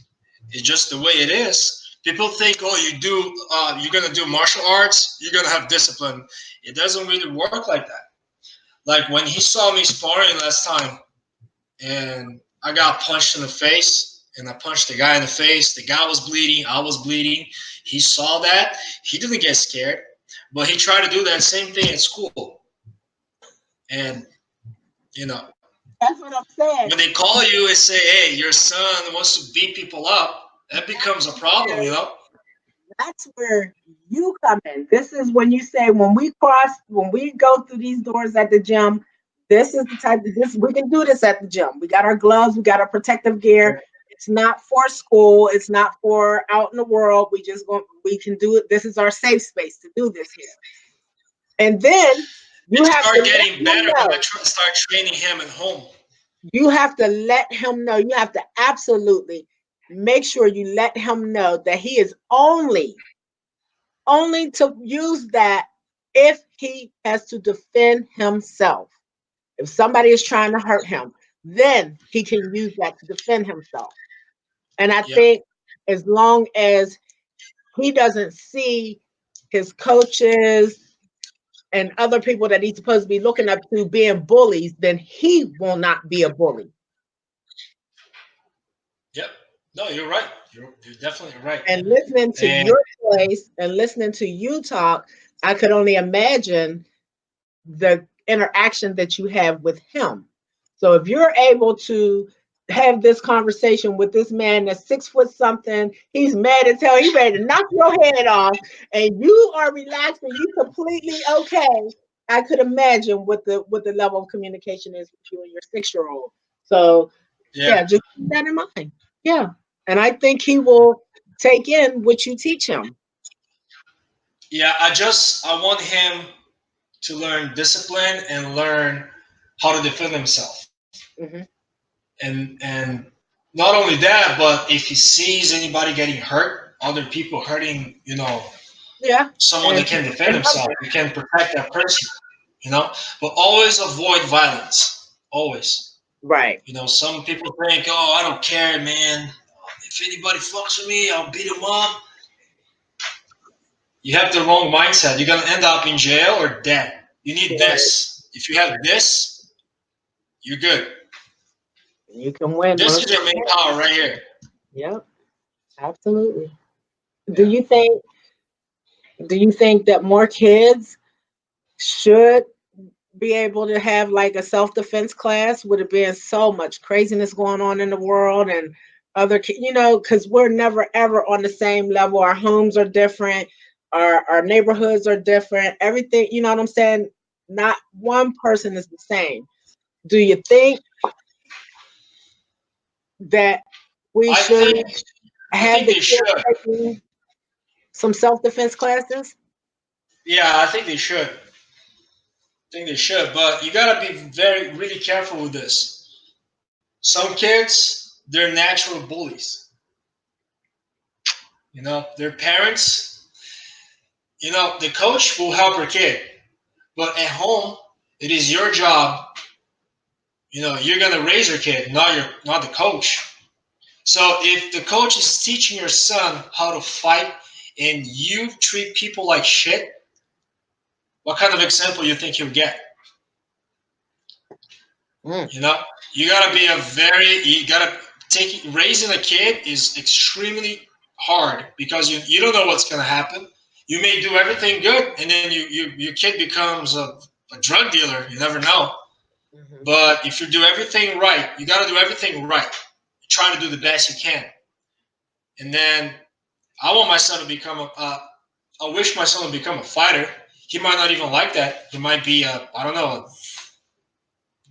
It's just the way it is. People think, oh, you're gonna do martial arts, you're gonna have discipline. It doesn't really work like that. Like when he saw me sparring last time, and I got punched in the face, and I punched the guy in the face. The guy was bleeding. I was bleeding. He saw that. He didn't get scared, but he tried to do that same thing at school. And you know, that's what I'm saying. when they call you and say, "Hey, your son wants to beat people up," that becomes a problem. That's where you come in. This is when you say when we go through these doors at the gym, this is the type of this we can do this at the gym. We got our gloves, we got our protective gear. It's not for school, it's not for out in the world. We can do it. This is our safe space to do this here. And then you It have to started let getting him better when I know. start training him at home. You have to let him know. You have to absolutely make sure you let him know that he is only to use that if he has to defend himself. If somebody is trying to hurt him, then he can use that to defend himself. And I Yep. think as long as he doesn't see his coaches and other people that he's supposed to be looking up to being bullies, then he will not be a bully. Yep. No, you're right. You're definitely right. And listening to And your voice and listening to you talk, I could only imagine the interaction that you have with him. So if you're able to have this conversation with this man that's 6 foot something, he's mad as hell, he's ready to knock your head off, and you are relaxed and you completely okay. I could imagine what the level of communication is with you and your 6-year-old. So yeah, yeah, just keep that in mind. Yeah. And I think he will take in what you teach him. yeah. I want him to learn discipline and learn how to defend himself. Hmm. And not only that, but if he sees anybody getting hurt, other people hurting, Yeah. someone And that can defend himself, remember, he can protect that person, you know. But always avoid violence. Always. right. Some people think, oh, I don't care, man. If anybody fucks with me, I'll beat them up. You have the wrong mindset. You're gonna end up in jail or dead. You need Right. this. If you have this, you're good. You can win This most is of your main the time. power right here. Yep, absolutely. Do Yeah. you think do you think that more kids should be able to have like a self-defense class with it being so much craziness going on in the world and because we're never ever on the same level. Our homes are different, our neighborhoods are different, everything, you know what I'm saying? Not one person is the same. Do you think that we I should think I have think the they kids should. taking some self-defense classes? Yeah, I think they should. I think they should. But you gotta be very really careful with this. Some kids, they're natural bullies. Their parents, the coach will help her kid. But at home, it is your job. You're gonna raise your kid, not the coach. So if the coach is teaching your son how to fight and you treat people like shit, what kind of example you think he'll get? Mm. You know, you gotta take raising a kid is extremely hard because you don't know what's gonna happen. You may do everything good and then your kid becomes a drug dealer. You never know. Mhm. But if you do everything right, you gotta do everything right. Try to do the best you can. And then I want my son to become I wish my son would become a fighter. he might not even like that. He might be I don't know,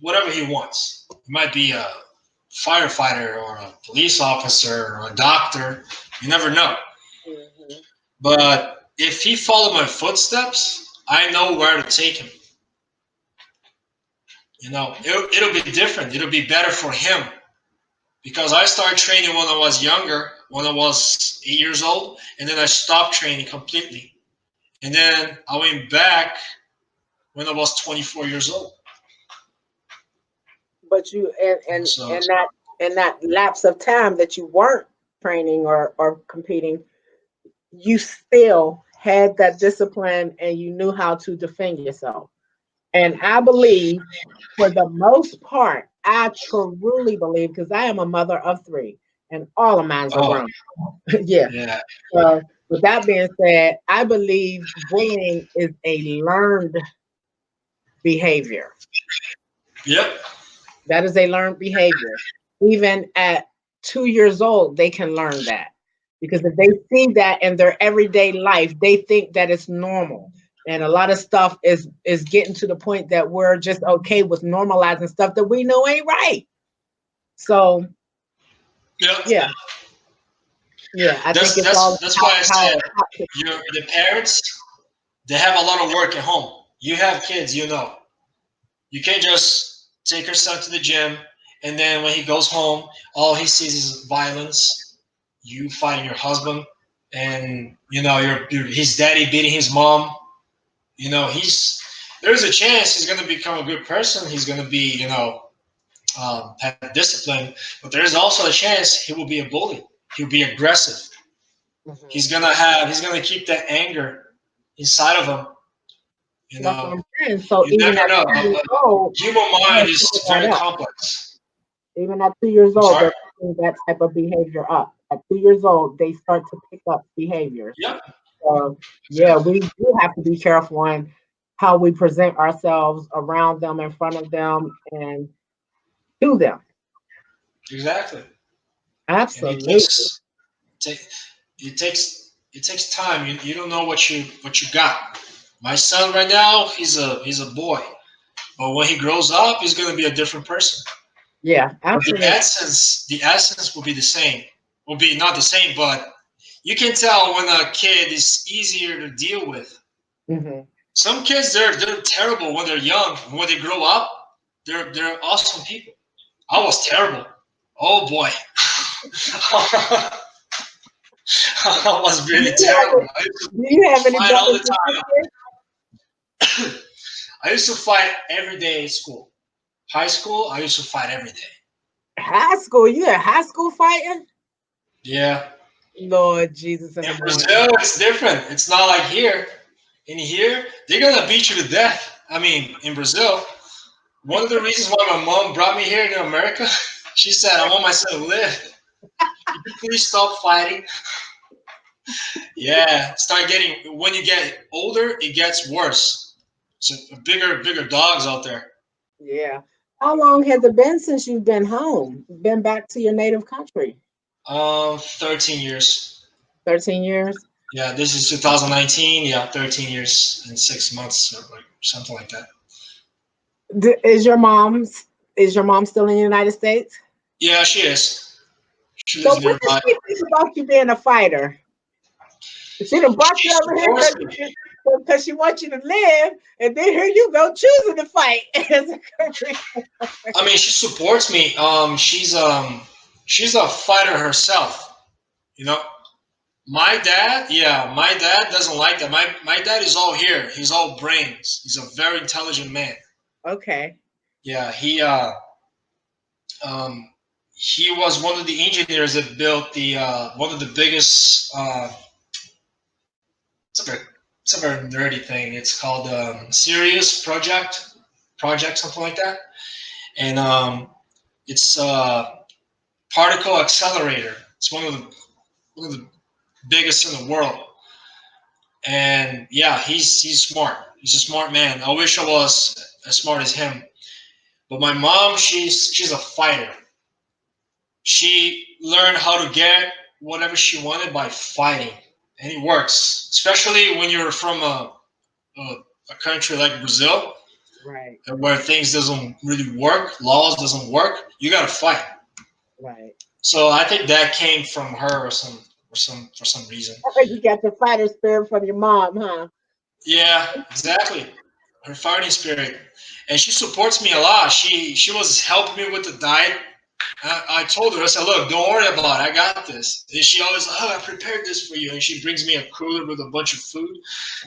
whatever he wants. He might be a firefighter or a police officer or a doctor. You never know. Mhm. But if he followed my footsteps, I know where to take him. You know, it'll be different. It'll be better for him because I started training when I was younger, when I was 8 years old, and then I stopped training completely. And then I went back when I was 24 years old. But you So, and that lapse of time that you weren't training or competing, you still had that discipline and you knew how to defend yourself. And I believe, for the most part, I truly believe, because I am a mother of three, and all of mine are oh, grown. Yeah. yeah. With that being said, I believe bullying is a learned behavior. Yep. That is a learned behavior. Even at 2 years old, they can learn that. Because if they see that in their everyday life, they think that it's normal. And a lot of stuff is getting to the point that we're just okay with normalizing stuff that we know ain't right. So Yep. yeah, yeah, I think That's it's all that's that's why I how said the parents, they have a lot of work at home. You have kids, you know. You can't just take your son to the gym and then when he goes home, all he sees is violence. You fighting your husband, and you know his daddy beating his mom. You know there's a chance he's going to become a good person. He's going to be have discipline, but there's also a chance he will be a bully. He'll be aggressive. Mhm. He's gonna keep that anger inside of him. You That's what know, I'm saying. So you even never at know. 2 years old, Human they're mind is picking very that up. complex. Even at 2 years I'm old, sorry. they're picking that type of behavior up. At 2 years old, they start to pick up behaviors. Yep. So yeah, Exactly. we do have to be careful on how we present ourselves around them, in front of them, and to them. Exactly. And Absolutely. take it takes time. You don't know what you got. My son right now, he's a boy, but when he grows up, he's gonna be a different person. Yeah, But the absolutely. essence, the essence will be the same. Will be not the same, but you can tell when a kid is easier to deal with. Hmm. Some kids they're terrible when they're young. When they grow up, they're awesome people. I was terrible. Oh boy, I was Do really you have terrible. a, do you have any Fight all brothers the and time. sisters? I used to fight every day in school. High school, I used to fight every day. High school. You had high school fighting? Yeah. Lord Jesus in In the morning. Brazil, it's different. It's not like here. In here, they're gonna beat you to death. I mean, in Brazil, one of the reasons why my mom brought me here to America, she said, "I want my son to live. Could you please stop fighting?" Yeah, start getting. When you get older, it gets worse. So bigger dogs out there. Yeah. How long has it been since you've been home? Been back to your native country? 13 years. 13 years? Yeah, this is 2019. Yeah, 13 years and 6 months, or like something like that. Is your mom still in the United States? Yeah, she is. She So lives what does nearby. she think about you being a fighter? She done brought She you over here supports me. because she wants you to live, and then here you go choosing to fight as a career. I mean, she supports me. She's a fighter herself. You know, my dad doesn't like that. My dad is all here. He's all brains. He's a very intelligent man. Okay. Yeah, um, he was one of the engineers that built the one of the biggest. It's a very it's a very nerdy thing. It's called Sirius project something like that, and it's particle accelerator. It's one of the biggest in the world. And yeah, he's smart. He's a smart man. I wish I was as smart as him. But my mom, she's a fighter. She learned how to get whatever she wanted by fighting, and it works. Especially when you're from a a country like Brazil, Right. where things doesn't really work, laws doesn't work, you gotta fight. Right. So I think that came from her for some reason. You got the fighter spirit from your mom, huh? Yeah, exactly. Her fighting spirit, and she supports me a lot. She was helping me with the diet. I told her, I said, look, don't worry about it. I got this. And she always, oh, I prepared this for you. And she brings me a cooler with a bunch of food.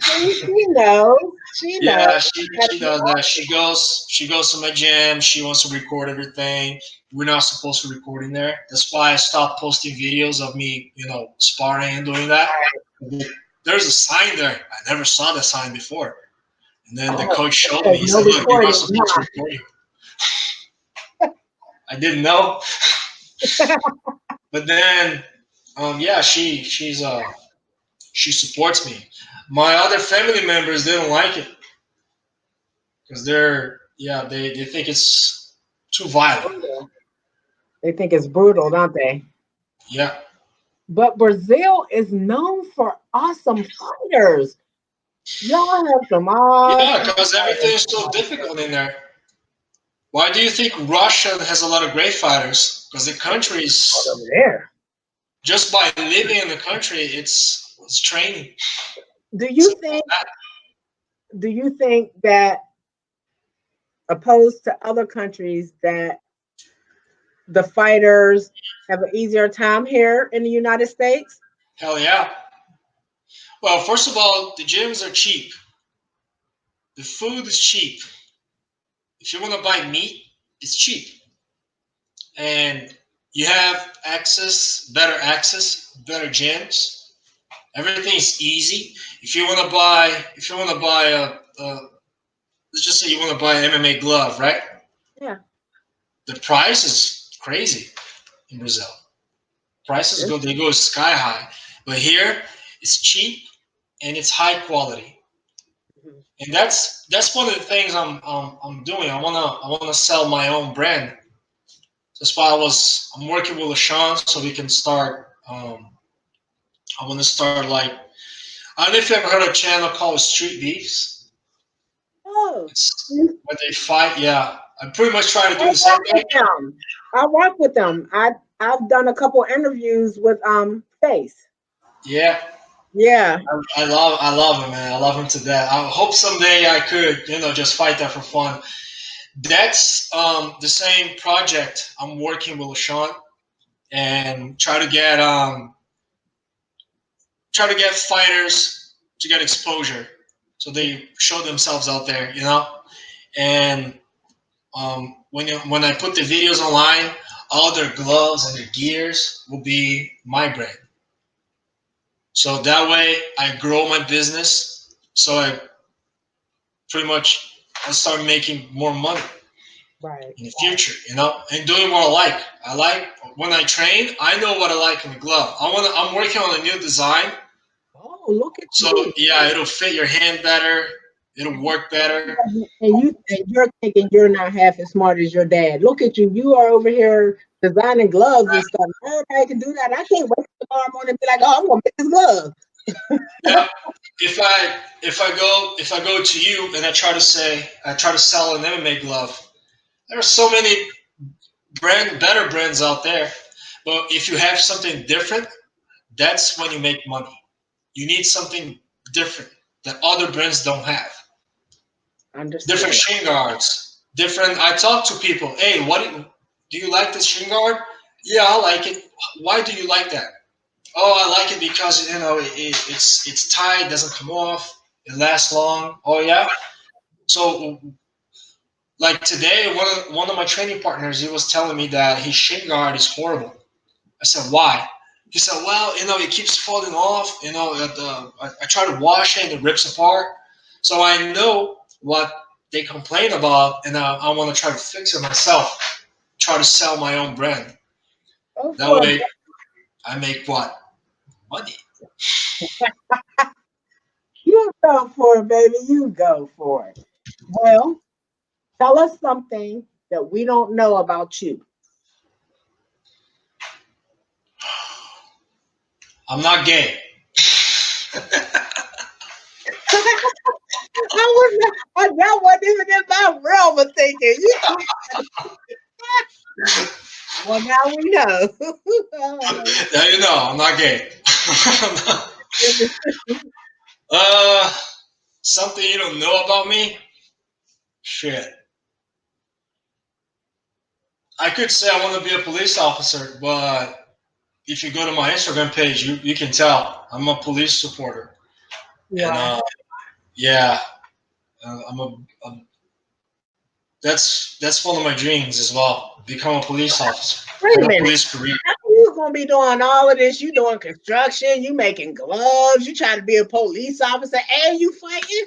She knows. She knows. Yeah, she does that. She goes to my gym. She wants to record everything. We're not supposed to record in there. That's why I stopped posting videos of me, sparring and doing that. There's a sign there. I never saw the sign before. And then the Oh, coach showed me. there's He no said, look, you're not recording, supposed to record you. I didn't know. But then, yeah, she supports me. My other family members, they don't like it because they think it's too violent. huh? They think it's brutal, don't they? Yeah, But Brazil is known for awesome fighters. Y'all have some yeah, awesome because everything is so fighters. difficult in there. Why do you think Russia has a lot of great fighters? Because the country Over is there. just by living in the country, it's training. Do you Simple as think? that. Do you think that opposed to other countries that the fighters have an easier time here in the United States? Hell yeah. Well, first of all, the gyms are cheap. The food is cheap. If you want to buy meat, it's cheap. And you have better gyms. Everything's easy. If you want to buy let's just say you want to buy an MMA glove, right? Yeah. The price is crazy in Brazil. Prices they go sky high, but here it's cheap and it's high quality. Mhm. And that's one of the things I'm doing. I wanna sell my own brand. That's why I'm working with LaShawn so we can start. I want to start like I don't know if you ever heard of a channel called Street Beefs. Oh, It's where they fight. Yeah, I pretty much try to I do the same work thing. with them. I work with them. I've done a couple interviews with Face. Yeah, Yeah. I love him, man. I love him to death. I hope someday I could, just fight that for fun. That's the same project I'm working with LaShawn and try to get fighters to get exposure, so they show themselves out there, And when I put the videos online, all their gloves and their gears will be my brand. So that way, I grow my business. So I start making more money Right. in the future, and doing what I like. I like when I train. I know what I like in the glove. I'm working on a new design. Oh, look at So you. yeah, it'll fit your hand better. It'll work better. And you're thinking you're not half as smart as your dad. Look at you. You are over here designing gloves and stuff. Everybody can do that. I can't wait tomorrow morning and be like, oh, I'm gonna make this glove. Yeah. If I go to you and I try to sell an MMA glove, there are so many better brands out there. But if you have something different, that's when you make money. You need something different that other brands don't have. Different Understood. shin guards. Different. I talk to people. Hey, do you like this shin guard? Yeah, I like it. Why do you like that? Oh, I like it because it's tight, doesn't come off, it lasts long. Oh yeah. So like today, one of my training partners, he was telling me that his shin guard is horrible. I said, why? He said, well, it keeps falling off. I try to wash it and it rips apart. So I know what they complain about, and I want to try to fix it myself. Try to sell my own brand. Go That for it. way, I make what? Money. You go for it, baby. You go for it. Well, tell us something that we don't know about you. I'm not gay. that wasn't even in my realm of thinking. Well, now we know. Now you know I'm not gay. Something you don't know about me? Shit. I could say I want to be a police officer, but if you go to my Instagram page, you can tell I'm a police supporter. And Wow. yeah, I'm that's one of my dreams as well. Become a police officer. Wait a Have a minute. police career. You gonna be doing all of this? You doing construction? You making gloves? You trying to be a police officer and you fighting?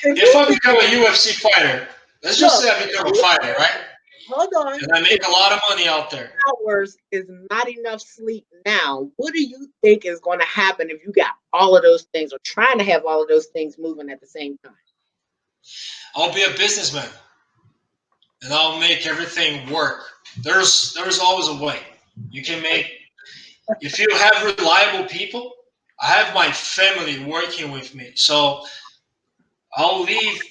If I become a UFC fighter, let's just Look, say I become a fighter, right? hold on. And I make a lot of money out there. Hours is not enough sleep now. What do you think is going to happen if you got all of those things or trying to have all of those things moving at the same time? I'll be a businessman, and I'll make everything work. There's always a way. You can make if you have reliable people. I have my family working with me, so I'll leave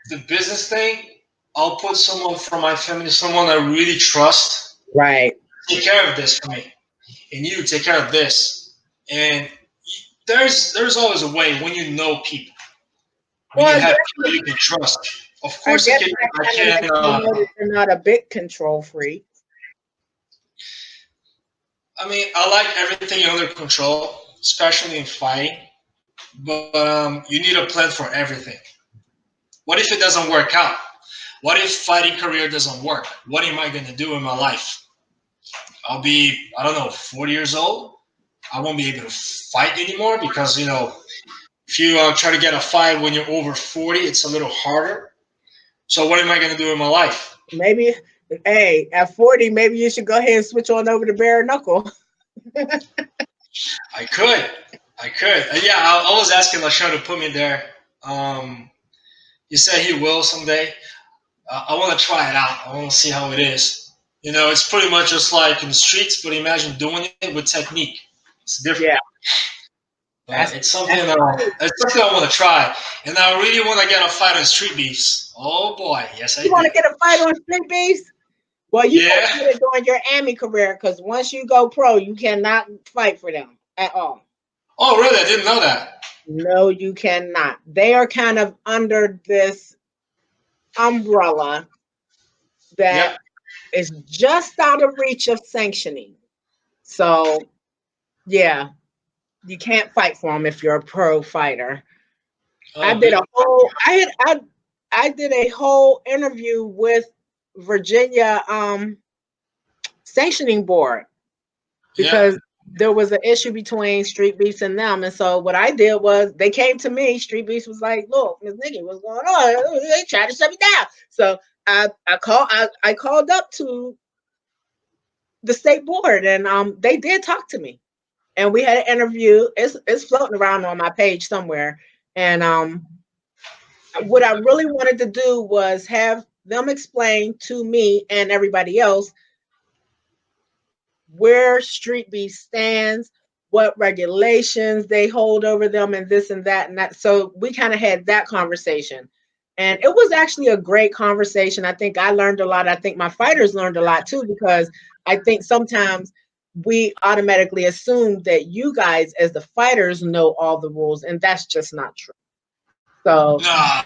the business thing. I'll put someone from my family, someone I really trust, Right. take care of this for me, and you take care of this. And there's always a way when you know people, when Well, you I have guess, people you can trust. Of I course, guess I that kind of can. lets you know that you're not a big control freak. I mean, I like everything under control, especially in fighting. But you need a plan for everything. What if it doesn't work out? What if fighting career doesn't work? What am I going to do in my life? I'll be, I don't know, 40 years old. I won't be able to fight anymore because, if you try to get a fight when you're over 40, it's a little harder. So what am I going to do in my life? Maybe, hey, at 40, maybe you should go ahead and switch on over to bare knuckle. I could. I could. Yeah, I was asking Lashawn to put me there. He said he will someday. I want to try it out. I want to see how it is. It's pretty much just like in the streets, but imagine doing it with technique. It's different. Yeah. It's something I want to try, and I really want to get a fight on Street Beefs. Oh boy, yes I You want to do. get a fight on Street Beefs? Well, you got Yeah. to get it during your Ammy career because once you go pro, you cannot fight for them at all. Oh really? I didn't know that. No, you cannot. They are kind of under this umbrella that Yep. is just out of reach of sanctioning. So, yeah, you can't fight for them if you're a pro fighter. I Oh did good. a whole I did a whole interview with Virginia sanctioning board Yeah. because there was an issue between Street Beefs and them. And so what I did was they came to me. Street Beefs was like, "Look, Ms. Nikki, what's going on? They tried to shut me down." So I called up to the state board and they did talk to me. And we had an interview. It's floating around on my page somewhere. And what I really wanted to do was have them explain to me and everybody else where Street Beef stands, what regulations they hold over them, and this and that and that. So we kind of had that conversation. And it was actually a great conversation. I think I learned a lot. I think my fighters learned a lot too, because I think sometimes we automatically assume that you guys, as the fighters, know all the rules, and that's just not true. So Nah.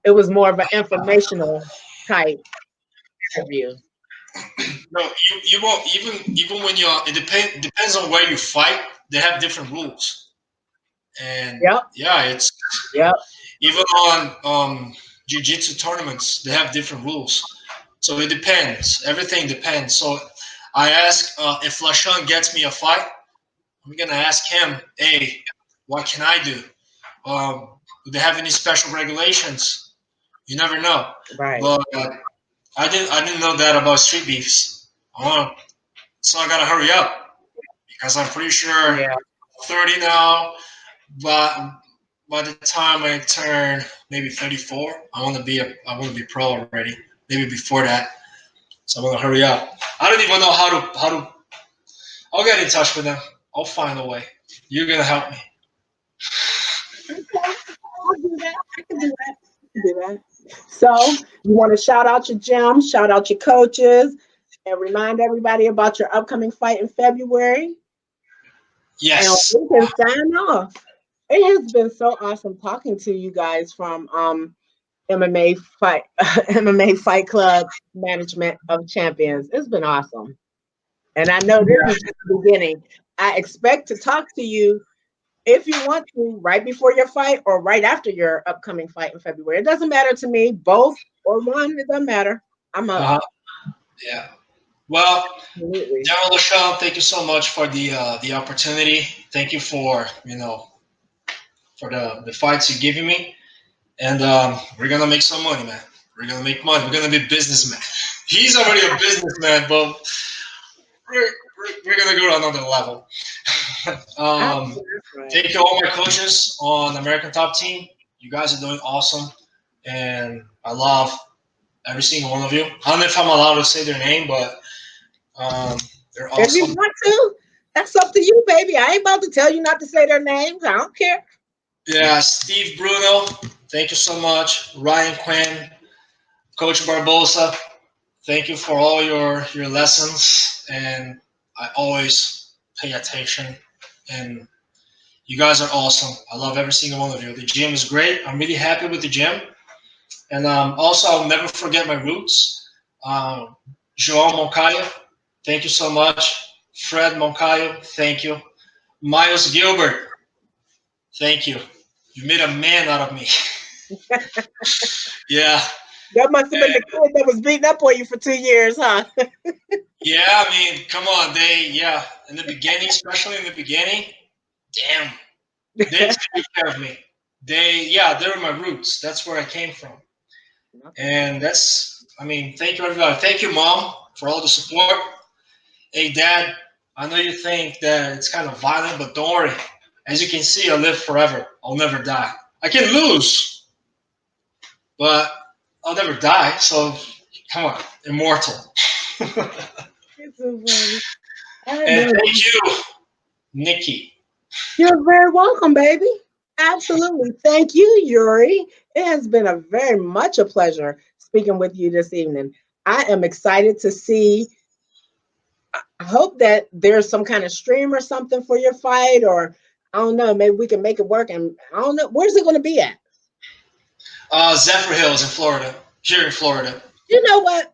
it was more of an informational type interview. No, you won't even when you're. It depends on where you fight. They have different rules, and Yep. yeah, it's Yep. even on jiu-jitsu tournaments. They have different rules, so it depends. Everything depends. So I ask if Lashawn gets me a fight, I'm gonna ask him, hey, what can I do? Do they have any special regulations? You never know. Right. But I didn't know that about Street Beefs. So I gotta hurry up because I'm pretty sure Yeah. 30 now. But by the time I turn maybe 34, I want to be pro already. Maybe before that. So I'm gonna hurry up. I don't even know how to. I'll get in touch with them. I'll find a way. You're gonna help me. Okay. I'll do that. I can do that. Do that. So you want to shout out your gym, shout out your coaches, and remind everybody about your upcoming fight in February. And Yes. we can sign off. It has been so awesome talking to you guys from MMA fight MMA Fight Club Management of Champions. It's been awesome. And I know this is just the beginning. I expect to talk to you if you want to right before your fight or right after your upcoming fight in February. It doesn't matter to me, both or one, it doesn't matter. I'm up. Yeah. Well, Absolutely. Daryl LaShawn, thank you so much for the opportunity. Thank you for for the fights you're giving me, and we're gonna make some money, man. We're gonna make money. We're gonna be businessmen. He's already a businessman, but we're gonna go to another level. Right. Thank you all my coaches on American Top Team. You guys are doing awesome, and I love every single one of you. I don't know if I'm allowed to say their name, but they're If you awesome. want to, that's up to you, baby. I ain't about to tell you not to say their names. I don't care. Yeah, Steve Bruno, thank you so much. Ryan Quinn, Coach Barbosa, thank you for all your lessons, and I always pay attention. And you guys are awesome. I love every single one of you. The gym is great. I'm really happy with the gym, and also I'll never forget my roots. Um, João Moncayo, thank you so much. Fred Moncayo, thank you. Miles Gilbert, thank you. You made a man out of me. Yeah. That must have been the kid that was beating up on you for 2 years, huh? Yeah, I mean, come on, in the beginning, especially in the beginning, damn, they took good care of me. They're my roots. That's where I came from. And thank you, everybody. Thank you, Mom, for all the support. Hey, Dad, I know you think that it's kind of violent, but don't worry. As you can see, I live forever. I'll never die. I can lose, but I'll never die. So, come on, immortal. It's so funny. I And know. thank you, Nikki. You're very welcome, baby. Absolutely. Thank you, Yuri. It has been a very much a pleasure speaking with you this evening. I am excited to see. I hope that there's some kind of stream or something for your fight, or I don't know, maybe we can make it work. And I don't know, where's it going to be at? Zephyr Hills in Florida, here in Florida. You know what?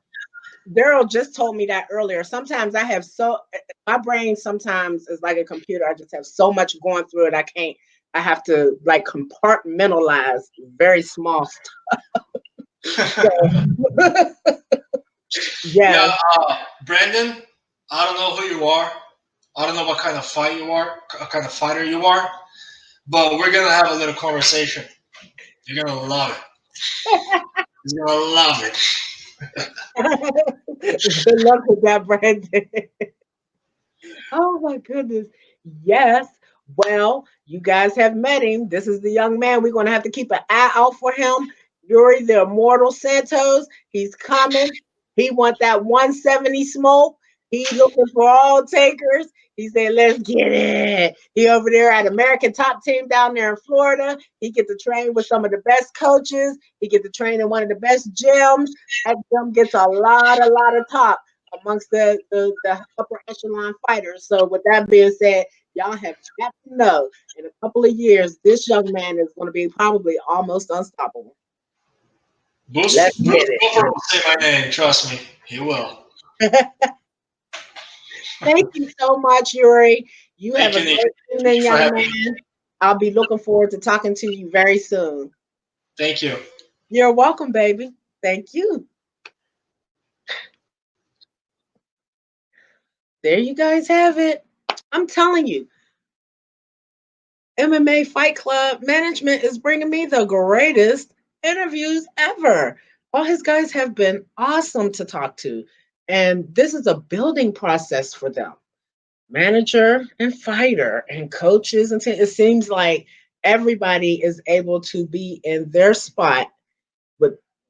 Daryl just told me that earlier. Sometimes I have my brain sometimes is like a computer. I just have so much going through it. I have to like compartmentalize very small stuff. Yeah. Yeah, Brandon, I don't know who you are. I don't know what kind of fight you are, what kind of fighter you are, but we're gonna have a little conversation. You're gonna love it. You're gonna love it. Good luck with that, Brandon. Oh my goodness. Yes. Well, you guys have met him. This is the young man. We're going to have to keep an eye out for him. Yuri, the Immortal Santos, he's coming. He want that 170 smoke. He looking for all takers. He said, let's get it. He over there at American Top Team down there in Florida. He get to train with some of the best coaches. He get to train in one of the best gyms. That gym gets a lot of talk amongst the upper echelon fighters. So with that being said, y'all have got to know in a couple of years, this young man is going to be probably almost unstoppable. Let's Bruce get Buffer will say my name. Trust me, he will. it. Thank you so much, Yuri. You have Thank a you, Nick. great Thank evening, you for young having me. man. I'll be looking forward to talking to you very soon. Thank you. You're welcome, baby. Thank you. There you guys have it. I'm telling you, MMA Fight Club Management is bringing me the greatest interviews ever. All his guys have been awesome to talk to. And this is a building process for them. Manager and fighter and coaches. And it seems like everybody is able to be in their spot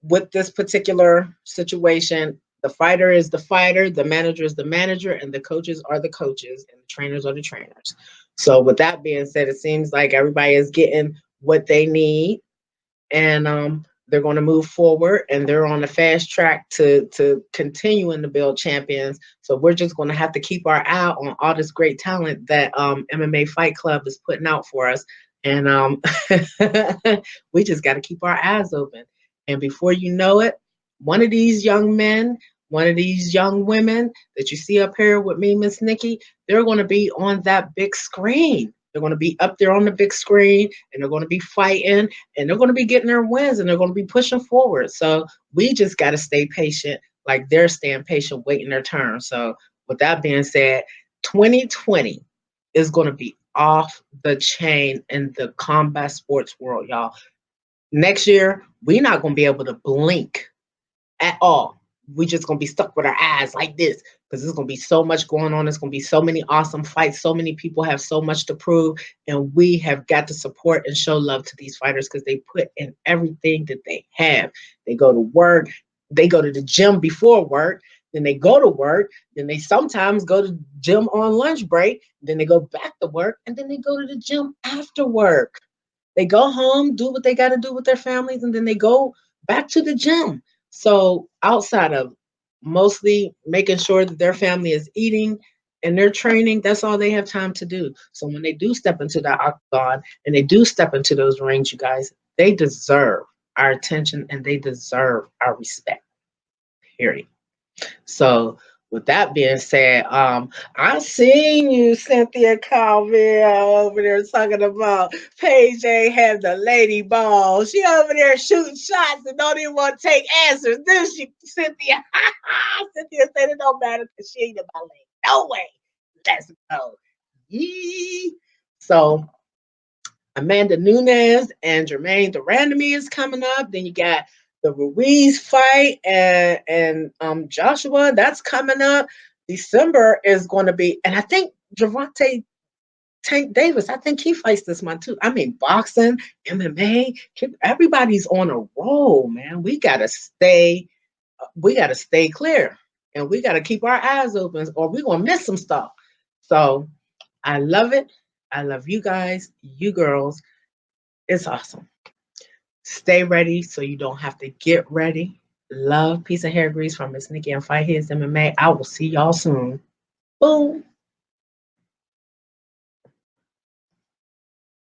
with this particular situation. The fighter is the fighter, the manager is the manager, and the coaches are the coaches, and the trainers are the trainers. So, with that being said, it seems like everybody is getting what they need, and they're going to move forward, and they're on the fast track to continuing to build champions. So we're just going to have to keep our eye on all this great talent that MMA Fight Club is putting out for us. And we just got to keep our eyes open. And before you know it, one of these young men, one of these young women that you see up here with me, Miss Nikki, they're going to be on that big screen. They're going to be up there on the big screen, and they're going to be fighting, and they're going to be getting their wins, and they're going to be pushing forward. So we just got to stay patient, like they're staying patient, waiting their turn. So with that being said, 2020 is going to be off the chain in the combat sports world, y'all. Next year, we're not going to be able to blink at all. We just gonna be stuck with our eyes like this because there's gonna be so much going on. There's gonna be so many awesome fights. So many people have so much to prove, and we have got to support and show love to these fighters because they put in everything that they have. They go to work, they go to the gym before work, then they go to work, then they sometimes go to the gym on lunch break, then they go back to work, and then they go to the gym after work. They go home, do what they got to do with their families, and then they go back to the gym. So outside of mostly making sure that their family is eating and they're training, that's all they have time to do. So when they do step into the octagon and they do step into those rings, you guys, they deserve our attention and they deserve our respect. Period. So with that being said, I seen you, Cynthia Calvin, over there talking about Paige ain't have the lady ball. She over there shooting shots and don't even want to take answers, do she, Cynthia? Cynthia said it don't matter because she ain't in my lane. No way. Let's go. Yee. So Amanda Nunes and Jermaine Durandamy is coming up. Then you got the Ruiz fight and Joshua. That's coming up. December is going to be, and I think Javante Tank Davis, I think he fights this month too. I mean, boxing, MMA, everybody's on a roll, man. We gotta stay clear, and we gotta keep our eyes open, or we're gonna miss some stuff. So I love it. I love you guys, you girls. It's awesome. Stay ready so you don't have to get ready. Love, peace, and hair grease from Mz Nikki and Fight His MMA. I will see y'all soon. Boom.